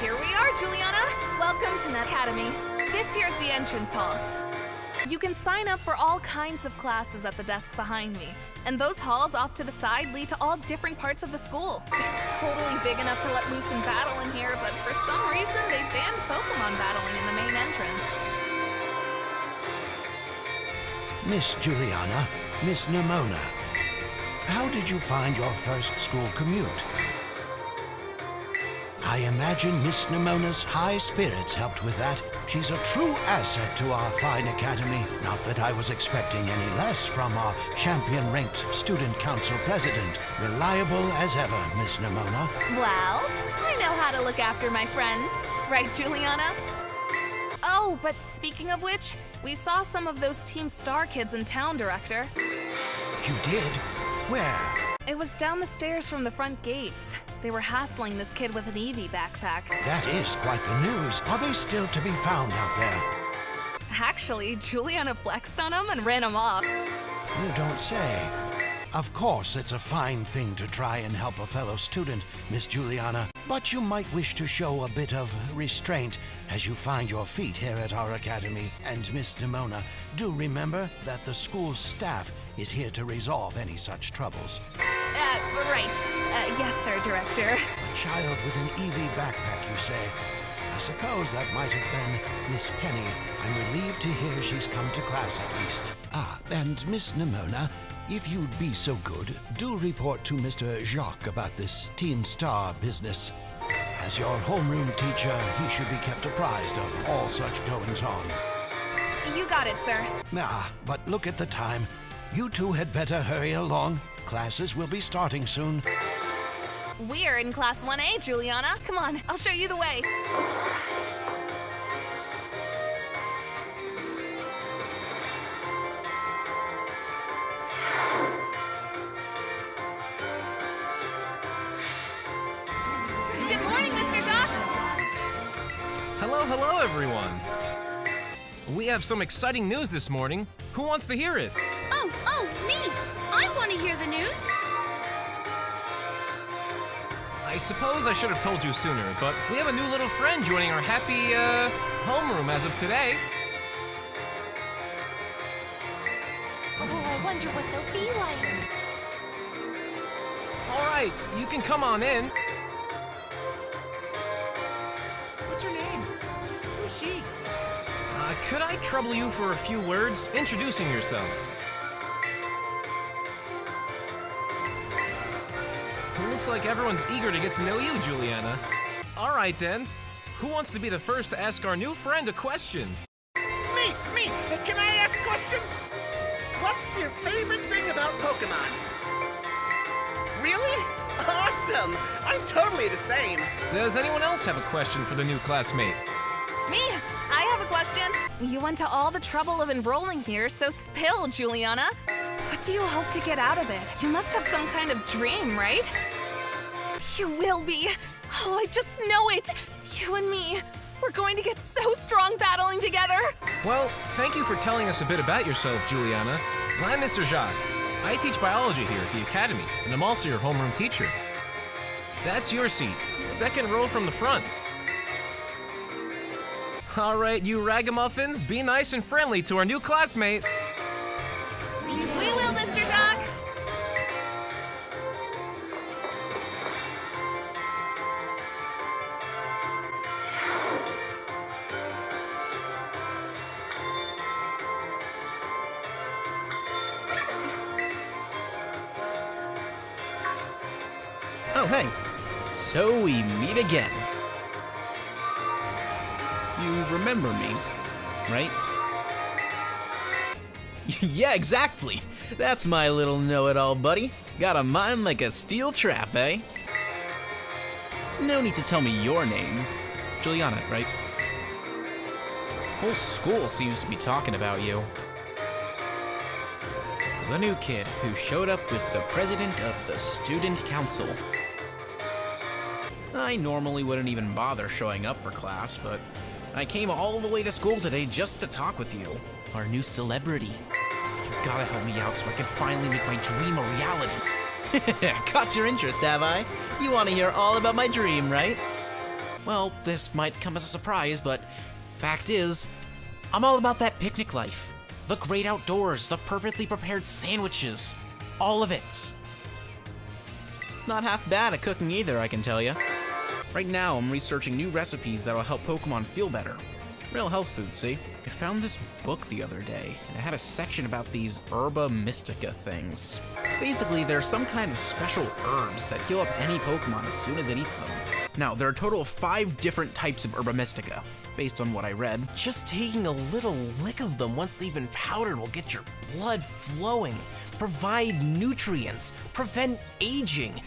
Here we are, Juliana. Welcome to Net Academy. This here's the entrance hall. You can sign up for all kinds of classes at the desk behind me, and those halls off to the side lead to all different parts of the school. It's totally big enough to let loose and battle in here, but for some reason they banned Pokemon battling in the main entrance. Miss Juliana, Miss Nemona, how did you find your first school commute? I imagine Miss Nemona's high spirits helped with that. She's a true asset to our fine academy. Not that I was expecting any less from our champion-ranked student council president. Reliable as ever, Miss Nemona. Well, I know how to look after my friends. Right, Juliana? Oh, but speaking of which, we saw some of those Team Star kids in town, Director. You did? Where? It was down the stairs from the front gates. They were hassling this kid with an Eevee backpack. That is quite the news. Are they still to be found out there? Actually, Juliana flexed on them and ran them off. You don't say. Of course, it's a fine thing to try and help a fellow student, Miss Juliana, but you might wish to show a bit of restraint as you find your feet here at our academy. And Miss Nemona, do remember that the school's staff is here to resolve any such troubles. Right. Yes, sir, Director. A child with an Eevee backpack, you say? I suppose that might have been Miss Penny. I'm relieved to hear she's come to class at least. Ah, and Miss Nemona, if you'd be so good, do report to Mr. Jacques about this Team Star business. As your homeroom teacher, he should be kept apprised of all such goings-on. You got it, sir. Ah, but look at the time. You two had better hurry along. Classes will be starting soon. We're in Class 1A, Juliana. Come on, I'll show you the way. Good morning, Mr. Jacques. Hello, everyone. We have some exciting news this morning. Who wants to hear it? Oh, me! I want to hear the news. I suppose I should have told you sooner, but we have a new little friend joining our happy, homeroom as of today. Oh, I wonder what they'll be like. All right, you can come on in. What's her name? Who's she? Could I trouble you for a few words? Introducing yourself. Looks like everyone's eager to get to know you, Juliana. All right, then. Who wants to be the first to ask our new friend a question? Me! Can I ask a question? What's your favorite thing about Pokemon? Really? Awesome! I'm totally the same. Does anyone else have a question for the new classmate? Me! I have a question. You went to all the trouble of enrolling here, so spill, Juliana. What do you hope to get out of it? You must have some kind of dream, right? You will be. Oh, I just know it. You and me, we're going to get so strong battling together. Well, thank you for telling us a bit about yourself, Juliana. I'm Mr. Jacques. I teach biology here at the academy, and I'm also your homeroom teacher. That's your seat, second row from the front. All right, you ragamuffins, be nice and friendly to our new classmate. We will, Mr. Jacques. Oh, hey. So we meet again. You remember me, right? Yeah, exactly. That's my little know-it-all buddy. Got a mind like a steel trap, eh? No need to tell me your name. Juliana, right? Whole school seems to be talking about you. The new kid who showed up with the president of the student council. I normally wouldn't even bother showing up for class, but I came all the way to school today just to talk with you, our new celebrity. You've gotta help me out so I can finally make my dream a reality. Caught your interest, have I? You want to hear all about my dream, right? Well, this might come as a surprise, but fact is, I'm all about that picnic life. The great outdoors, the perfectly prepared sandwiches, all of it. Not half bad at cooking either, I can tell you. Right now, I'm researching new recipes that'll help Pokemon feel better. Real health food, see? I found this book the other day, and it had a section about these Herba Mystica things. Basically, they're some kind of special herbs that heal up any Pokemon as soon as it eats them. Now, there are a total of 5 different types of Herba Mystica. Based on what I read, just taking a little lick of them once they've been powdered will get your blood flowing, provide nutrients, prevent aging.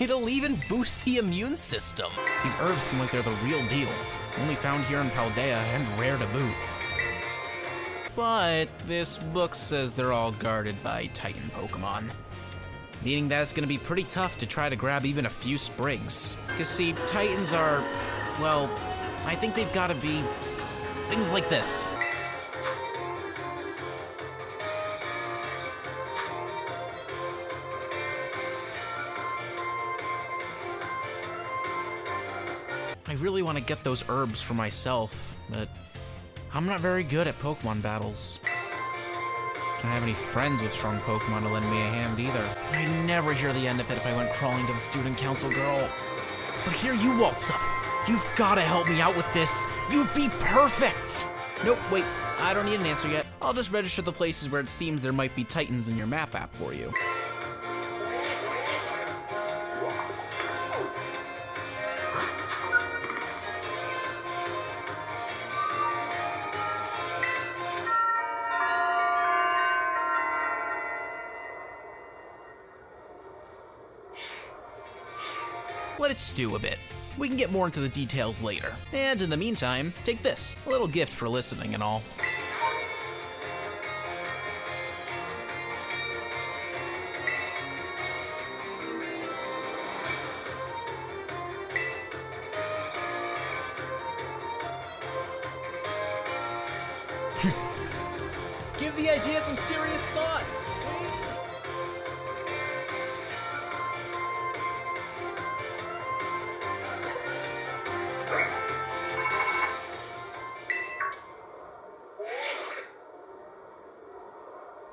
It'll even boost the immune system. These herbs seem like they're the real deal. Only found here in Paldea and rare to boot. But this book says they're all guarded by Titan Pokemon. Meaning that it's gonna be pretty tough to try to grab even a few sprigs. Cause see, Titans are, well, I think they've gotta be things like this. I really want to get those herbs for myself, but I'm not very good at Pokemon battles. I don't have any friends with strong Pokemon to lend me a hand either. I'd never hear the end of it if I went crawling to the student council girl. But here you waltz up. You've gotta help me out with this. You'd be perfect. Nope, wait, I don't need an answer yet. I'll just register the places where it seems there might be Titans in your map app for you. Let it stew a bit. We can get more into the details later. And in the meantime, take this, a little gift for listening and all. Give the idea some serious thought, please.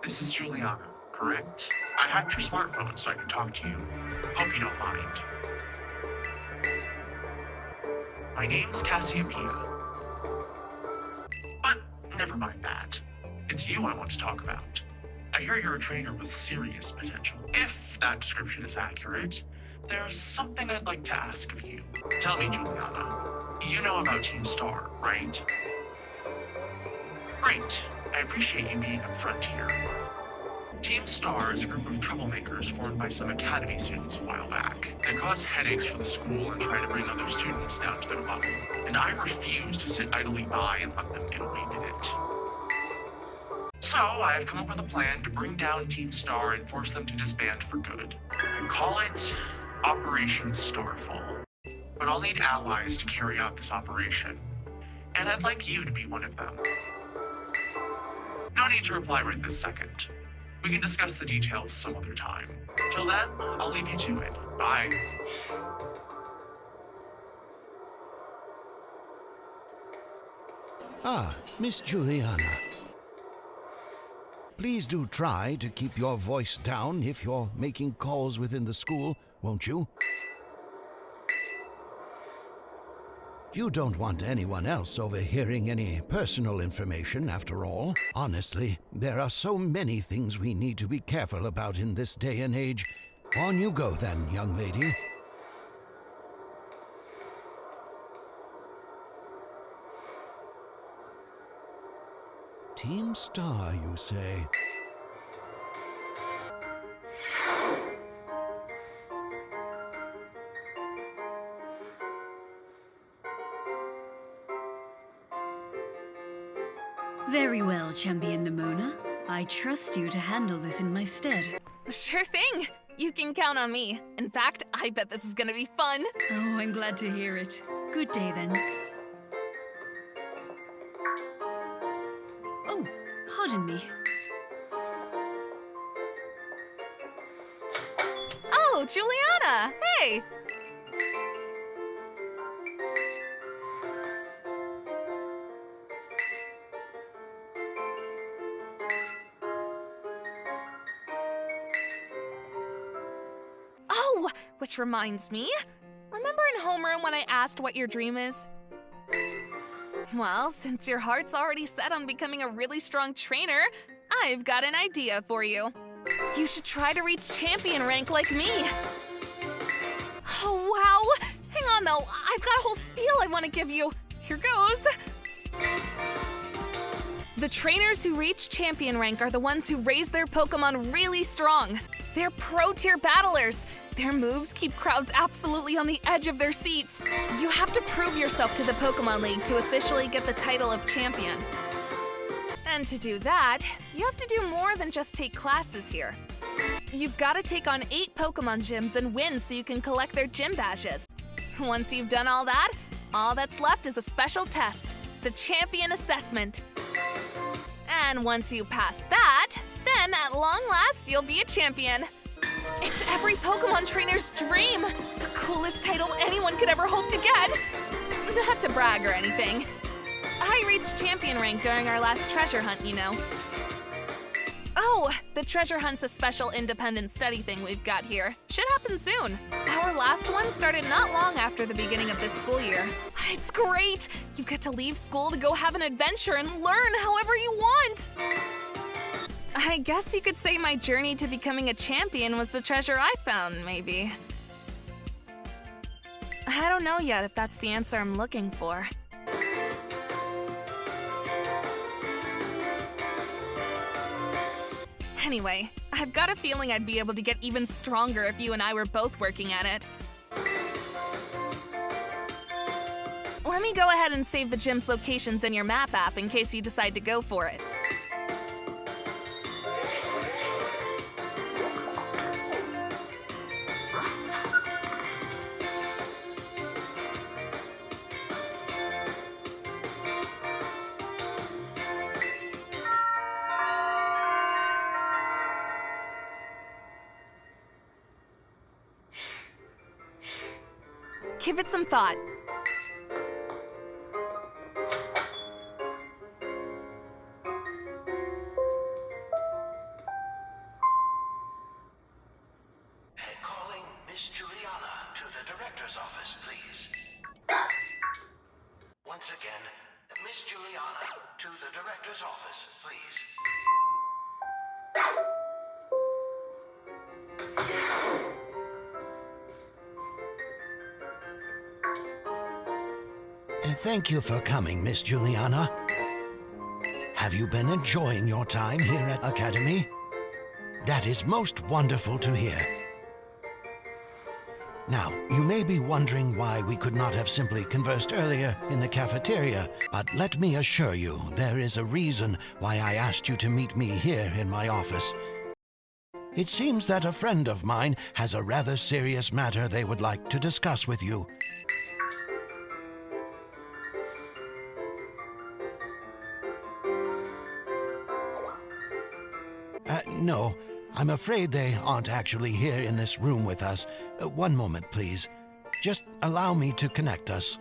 This is Juliana, correct? I hacked your smartphone so I could talk to you. Hope you don't mind. My name's Cassiopeia. But never mind that. It's you I want to talk about. I hear you're a trainer with serious potential. If that description is accurate, there's something I'd like to ask of you. Tell me, Juliana, you know about Team Star, right? Great. I appreciate you being upfront here. Team Star is a group of troublemakers formed by some academy students a while back. They cause headaches for the school and try to bring other students down to their level. And I refuse to sit idly by and let them get away with it. So I have come up with a plan to bring down Team Star and force them to disband for good. I call it Operation Starfall. But I'll need allies to carry out this operation. And I'd like you to be one of them. No need to reply right this second. We can discuss the details some other time. Till then, I'll leave you to it. Bye. Ah, Miss Juliana. Please do try to keep your voice down if you're making calls within the school, won't you? You don't want anyone else overhearing any personal information, after all. Honestly, there are so many things we need to be careful about in this day and age. On you go then, young lady. Team Star, you say? Very well, Champion Nemona. I trust you to handle this in my stead. Sure thing. You can count on me. In fact, I bet this is gonna be fun. Oh, I'm glad to hear it. Good day, then. Oh, pardon me. Oh, Juliana! Hey! Oh, which reminds me, remember in homeroom when I asked what your dream is? Well, since your heart's already set on becoming a really strong trainer, I've got an idea for you. You should try to reach champion rank like me. Oh, wow. Hang on, though. I've got a whole spiel I want to give you. Here goes. The trainers who reach champion rank are the ones who raise their Pokemon really strong. They're pro-tier battlers. Their moves keep crowds absolutely on the edge of their seats. You have to prove yourself to the Pokemon League to officially get the title of champion. And to do that, you have to do more than just take classes here. You've got to take on 8 Pokemon gyms and win so you can collect their gym badges. Once you've done all that's left is a special test, the Champion Assessment. And once you pass that, then at long last, you'll be a champion. It's every Pokemon trainer's dream. The coolest title anyone could ever hope to get. Not to brag or anything. I reached champion rank during our last treasure hunt, you know. Oh, the treasure hunt's a special independent study thing we've got here. Should happen soon. Our last one started not long after the beginning of this school year. It's great! You get to leave school to go have an adventure and learn however you want! I guess you could say my journey to becoming a champion was the treasure I found, maybe. I don't know yet if that's the answer I'm looking for. Anyway, I've got a feeling I'd be able to get even stronger if you and I were both working at it. Let me go ahead and save the gym's locations in your map app in case you decide to go for it. Give it some thought. Calling Miss Juliana to the director's office, please. Once again, Miss Juliana to the director's office, please. Thank you for coming, Miss Juliana. Have you been enjoying your time here at Academy? That is most wonderful to hear. Now, you may be wondering why we could not have simply conversed earlier in the cafeteria, but let me assure you, there is a reason why I asked you to meet me here in my office. It seems that a friend of mine has a rather serious matter they would like to discuss with you. No, I'm afraid they aren't actually here in this room with us. One moment, please. Just allow me to connect us.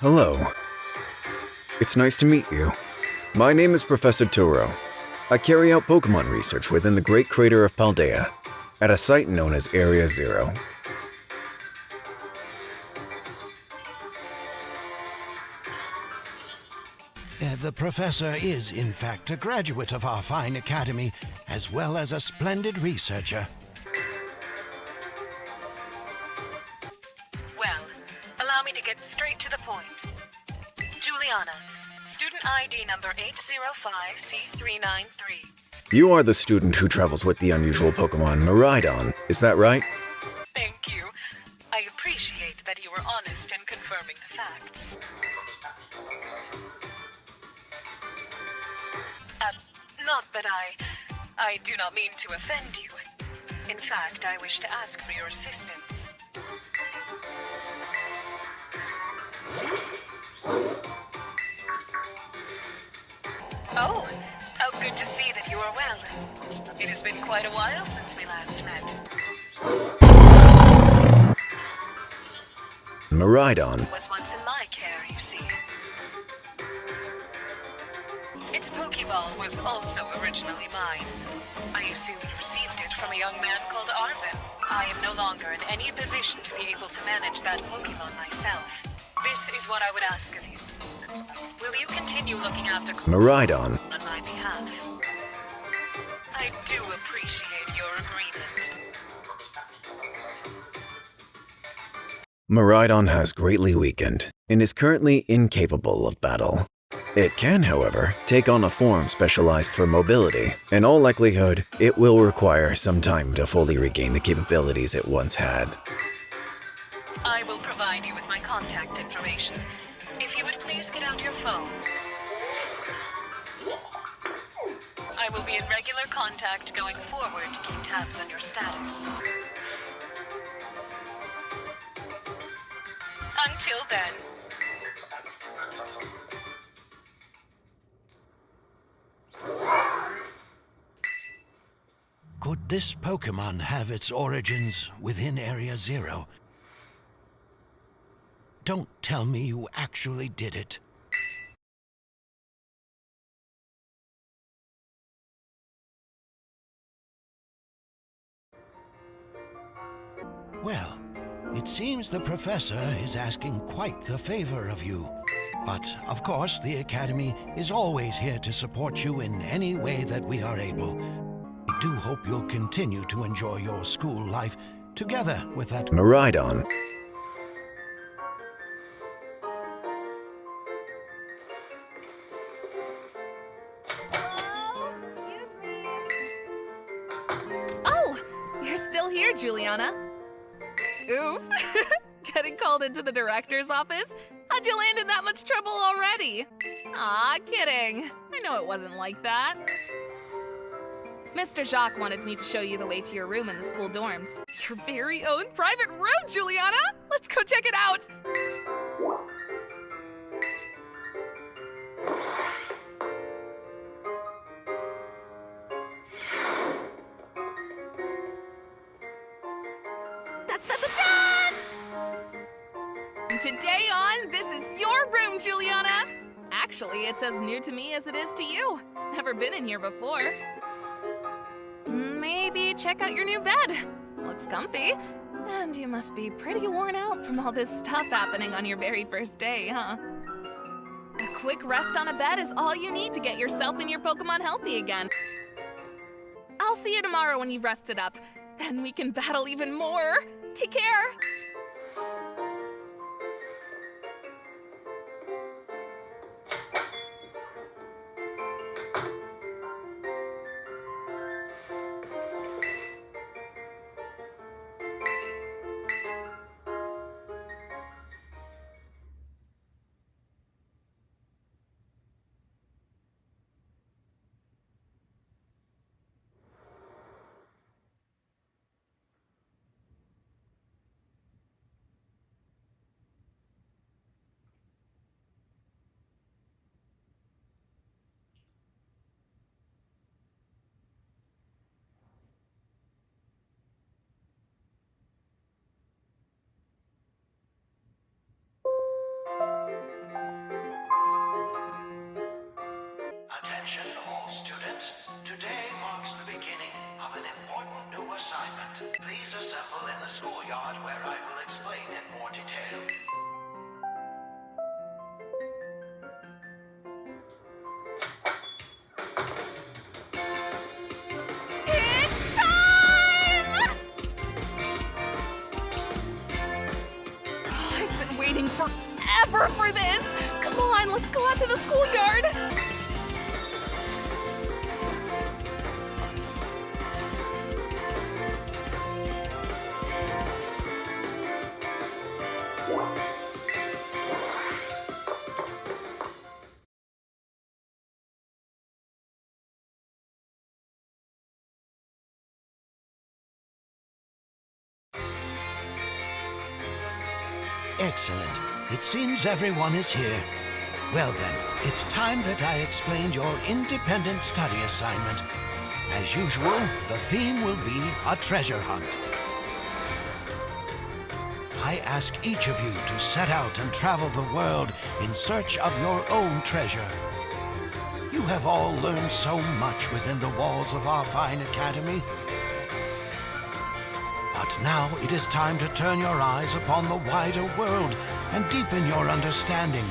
Hello. It's nice to meet you. My name is Professor Turo. I carry out Pokemon research within the Great Crater of Paldea, at a site known as Area 0. The professor is, in fact, a graduate of our fine academy, as well as a splendid researcher. Well, allow me to get straight to the point. Juliana, student ID number 805C393. You are the student who travels with the unusual Pokemon Miraidon, is that right? Thank you. I appreciate that you were honest in confirming the facts. Not that I do not mean to offend you. In fact, I wish to ask for your assistance. Oh, how good to see that you are well. It has been quite a while since we last met. Miraidon. Was once in my care, you see. Its Pokeball was also originally mine. I assume you received it from a young man called Arvin. I am no longer in any position to be able to manage that Pokemon myself. This is what I would ask of you. Will you continue looking after Miraidon. on my behalf? I do appreciate your agreement. Miraidon has greatly weakened and is currently incapable of battle. It can, however, take on a form specialized for mobility. In all likelihood, it will require some time to fully regain the capabilities it once had. I will provide you with my contact information. If you would please get out your phone. I will be in regular contact going forward to keep tabs on your status. Until then. Could this Pokemon have its origins within Area Zero? Don't tell me you actually did it. Well, it seems the professor is asking quite the favor of you. But, of course, the Academy is always here to support you in any way that we are able. I do hope you'll continue to enjoy your school life together with that Miraidon. Oh, you're still here, Juliana. Oof. Getting called into the director's office? How'd you land in that much trouble already? Aw, kidding. I know it wasn't like that. Mr. Jacques wanted me to show you the way to your room in the school dorms. Your very own private room, Juliana! Let's go check it out! From today on, this is your room, Juliana! Actually, it's as new to me as it is to you. Never been in here before. Maybe check out your new bed. Looks comfy. And you must be pretty worn out from all this stuff happening on your very first day, huh? A quick rest on a bed is all you need to get yourself and your Pokemon healthy again. I'll see you tomorrow when you've rested up. Then we can battle even more. Take care! Attention all students. Today marks the beginning of an important new assignment. Please assemble in the schoolyard where I will explain in more detail. It's time! I've been waiting forever for this! Come on, let's go out to the schoolyard! Excellent. It seems everyone is here. Well then, it's time that I explained your independent study assignment. As usual, the theme will be a treasure hunt. I ask each of you to set out and travel the world in search of your own treasure. You have all learned so much within the walls of our fine academy. But now it is time to turn your eyes upon the wider world and deepen your understanding.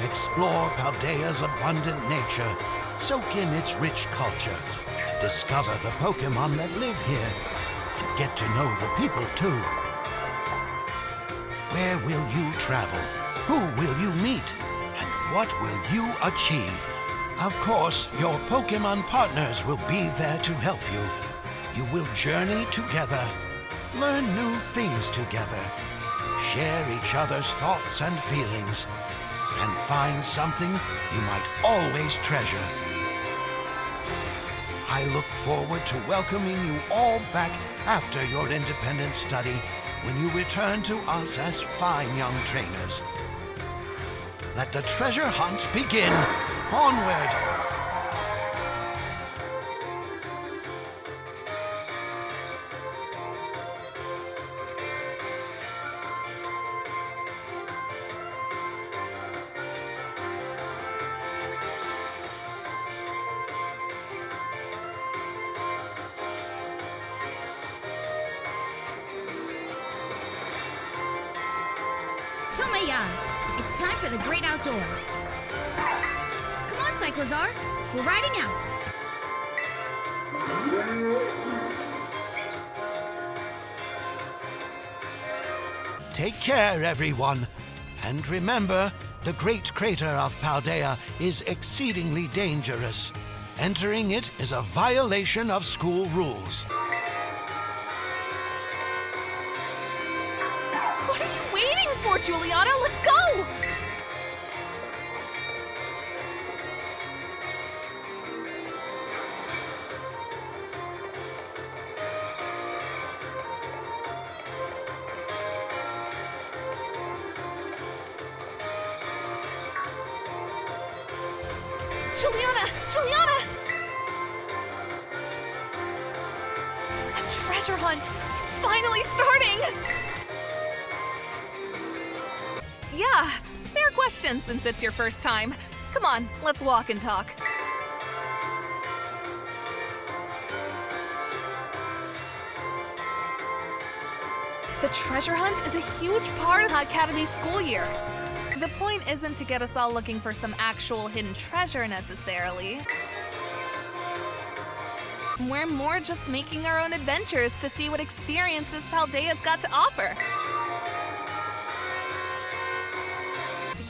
Explore Paldea's abundant nature, soak in its rich culture, discover the Pokémon that live here, and get to know the people too. Where will you travel? Who will you meet? And what will you achieve? Of course, your Pokémon partners will be there to help you. You will journey together, learn new things together, share each other's thoughts and feelings, and find something you might always treasure. I look forward to welcoming you all back after your independent study when you return to us as fine young trainers. Let the treasure hunt begin. Onward! It's time for the great outdoors. Come on, Cyclozar. We're riding out. Take care, everyone. And remember, the great crater of Paldea is exceedingly dangerous. Entering it is a violation of school rules. What are you waiting for, Juliana? Let's go! Juliana! Juliana! The treasure hunt! It's finally starting! Yeah, fair question since it's your first time. Come on, let's walk and talk. The treasure hunt is a huge part of the Academy's school year. The point isn't to get us all looking for some actual hidden treasure necessarily. We're more just making our own adventures to see what experiences Paldea's got to offer.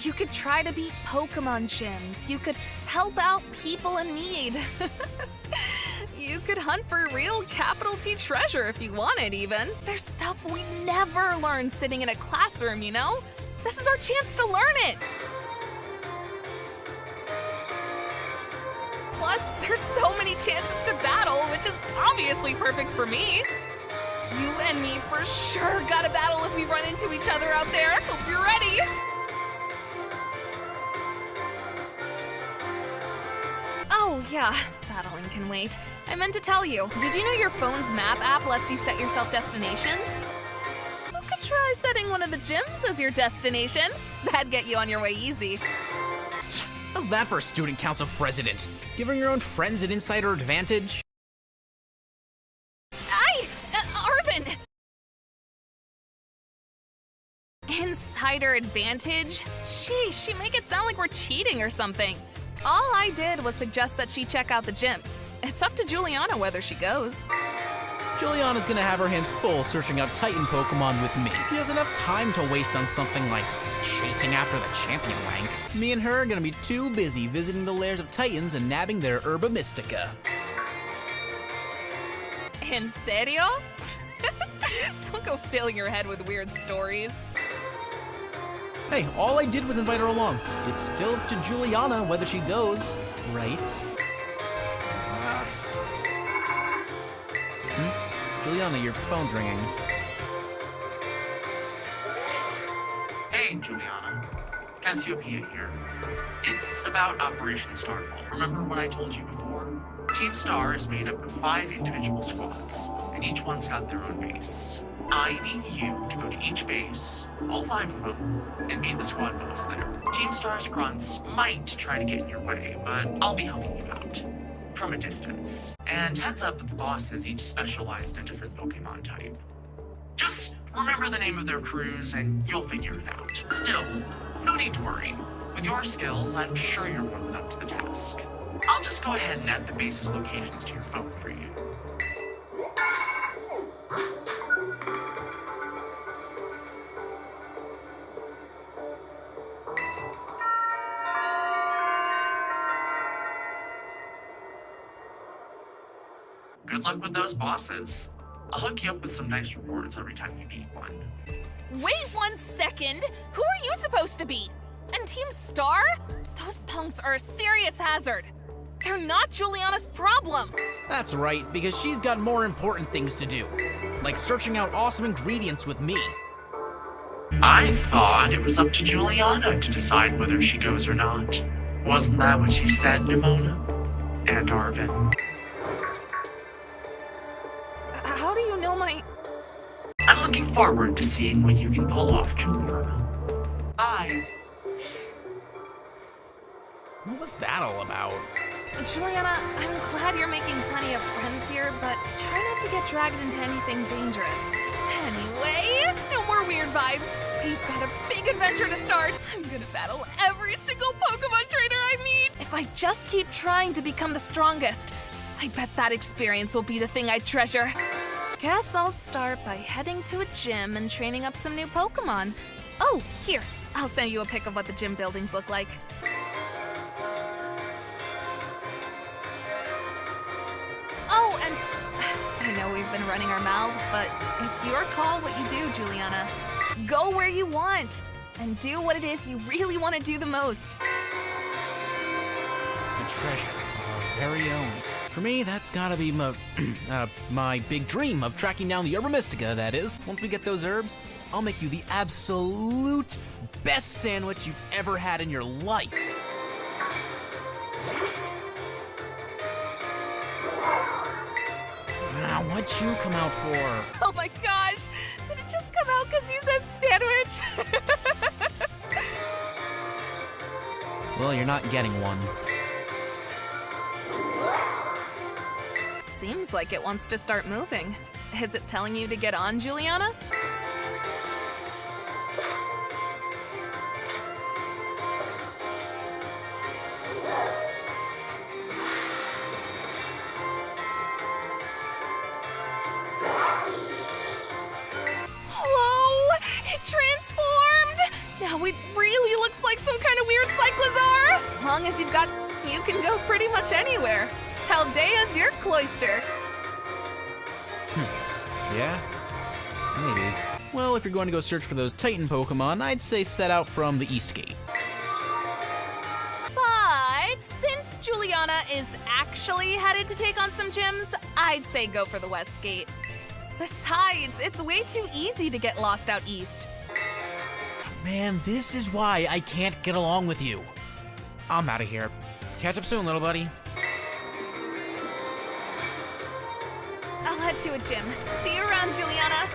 You could try to beat Pokemon gyms. You could help out people in need. You could hunt for real capital T treasure if you wanted even. There's stuff we never learn sitting in a classroom, you know? This is our chance to learn it! Plus, there's so many chances to battle, which is obviously perfect for me. You and me for sure gotta battle if we run into each other out there. Hope you're ready! Oh, yeah, battling can wait. I meant to tell you, did you know your phone's map app lets you set yourself destinations? Try setting one of the gyms as your destination. That'd get you on your way easy. How's that for a student council president? Giving your own friends an insider advantage? Aye! Arvin! Insider advantage? Sheesh, you make it sound like we're cheating or something. All I did was suggest that she check out the gyms. It's up to Juliana whether she goes. Juliana's gonna have her hands full searching out Titan Pokemon with me. She has enough time to waste on something like chasing after the champion rank. Me and her are gonna be too busy visiting the lairs of Titans and nabbing their Herba Mystica. En serio? Don't go filling your head with weird stories. Hey, all I did was invite her along. It's still up to Juliana whether she goes, right? Juliana, your phone's ringing. Hey, Juliana. Cassiopeia here. It's about Operation Starfall. Remember what I told you before? Team Star is made up of 5 individual squads, and each one's got their own base. I need you to go to each base, all 5 of them, and be the squad boss there. Team Star's grunts might try to get in your way, but I'll be helping you out. From a distance. And heads up that the bosses each specialize in a different Pokemon type. Just remember the name of their crews and you'll figure it out. Still, no need to worry. With your skills, I'm sure you're more than up to the task. I'll just go ahead and add the base's locations to your phone for you. Good luck with those bosses. I'll hook you up with some nice rewards every time you beat one. Wait 1 second! Who are you supposed to be? And Team Star? Those punks are a serious hazard. They're not Juliana's problem. That's right, because she's got more important things to do. Like searching out awesome ingredients with me. I thought it was up to Juliana to decide whether she goes or not. Wasn't that what you said, Nemona? And Arvin? How do you know my... I'm looking forward to seeing what you can pull off, Juliana. Bye. What was that all about? Juliana, I'm glad you're making plenty of friends here, but try not to get dragged into anything dangerous. Anyway, no more weird vibes. We've got a big adventure to start. I'm gonna battle every single Pokemon trainer I meet. If I just keep trying to become the strongest, I bet that experience will be the thing I treasure. Guess I'll start by heading to a gym and training up some new Pokemon. Oh, here, I'll send you a pic of what the gym buildings look like. Oh, and I know we've been running our mouths, but it's your call what you do, Juliana. Go where you want, and do what it is you really want to do the most. The treasure, our very own. For me, that's gotta be my big dream of tracking down the Herba Mystica, that is. Once we get those herbs, I'll make you the absolute best sandwich you've ever had in your life. What'd you come out for? Oh my gosh! Did it just come out because you said sandwich? Well, you're not getting one. Seems like it wants to start moving. Is it telling you to get on, Juliana? Whoa! It transformed! Now it really looks like some kind of weird Cyclizar! As long as you've got, you can go pretty much anywhere. Paldea's your cloister. Yeah? Maybe. Well, if you're going to go search for those Titan Pokemon, I'd say set out from the East Gate. But since Juliana is actually headed to take on some gyms, I'd say go for the West Gate. Besides, it's way too easy to get lost out east. Man, this is why I can't get along with you. I'm out of here. Catch up soon, little buddy. I'll head to a gym. See you around, Juliana.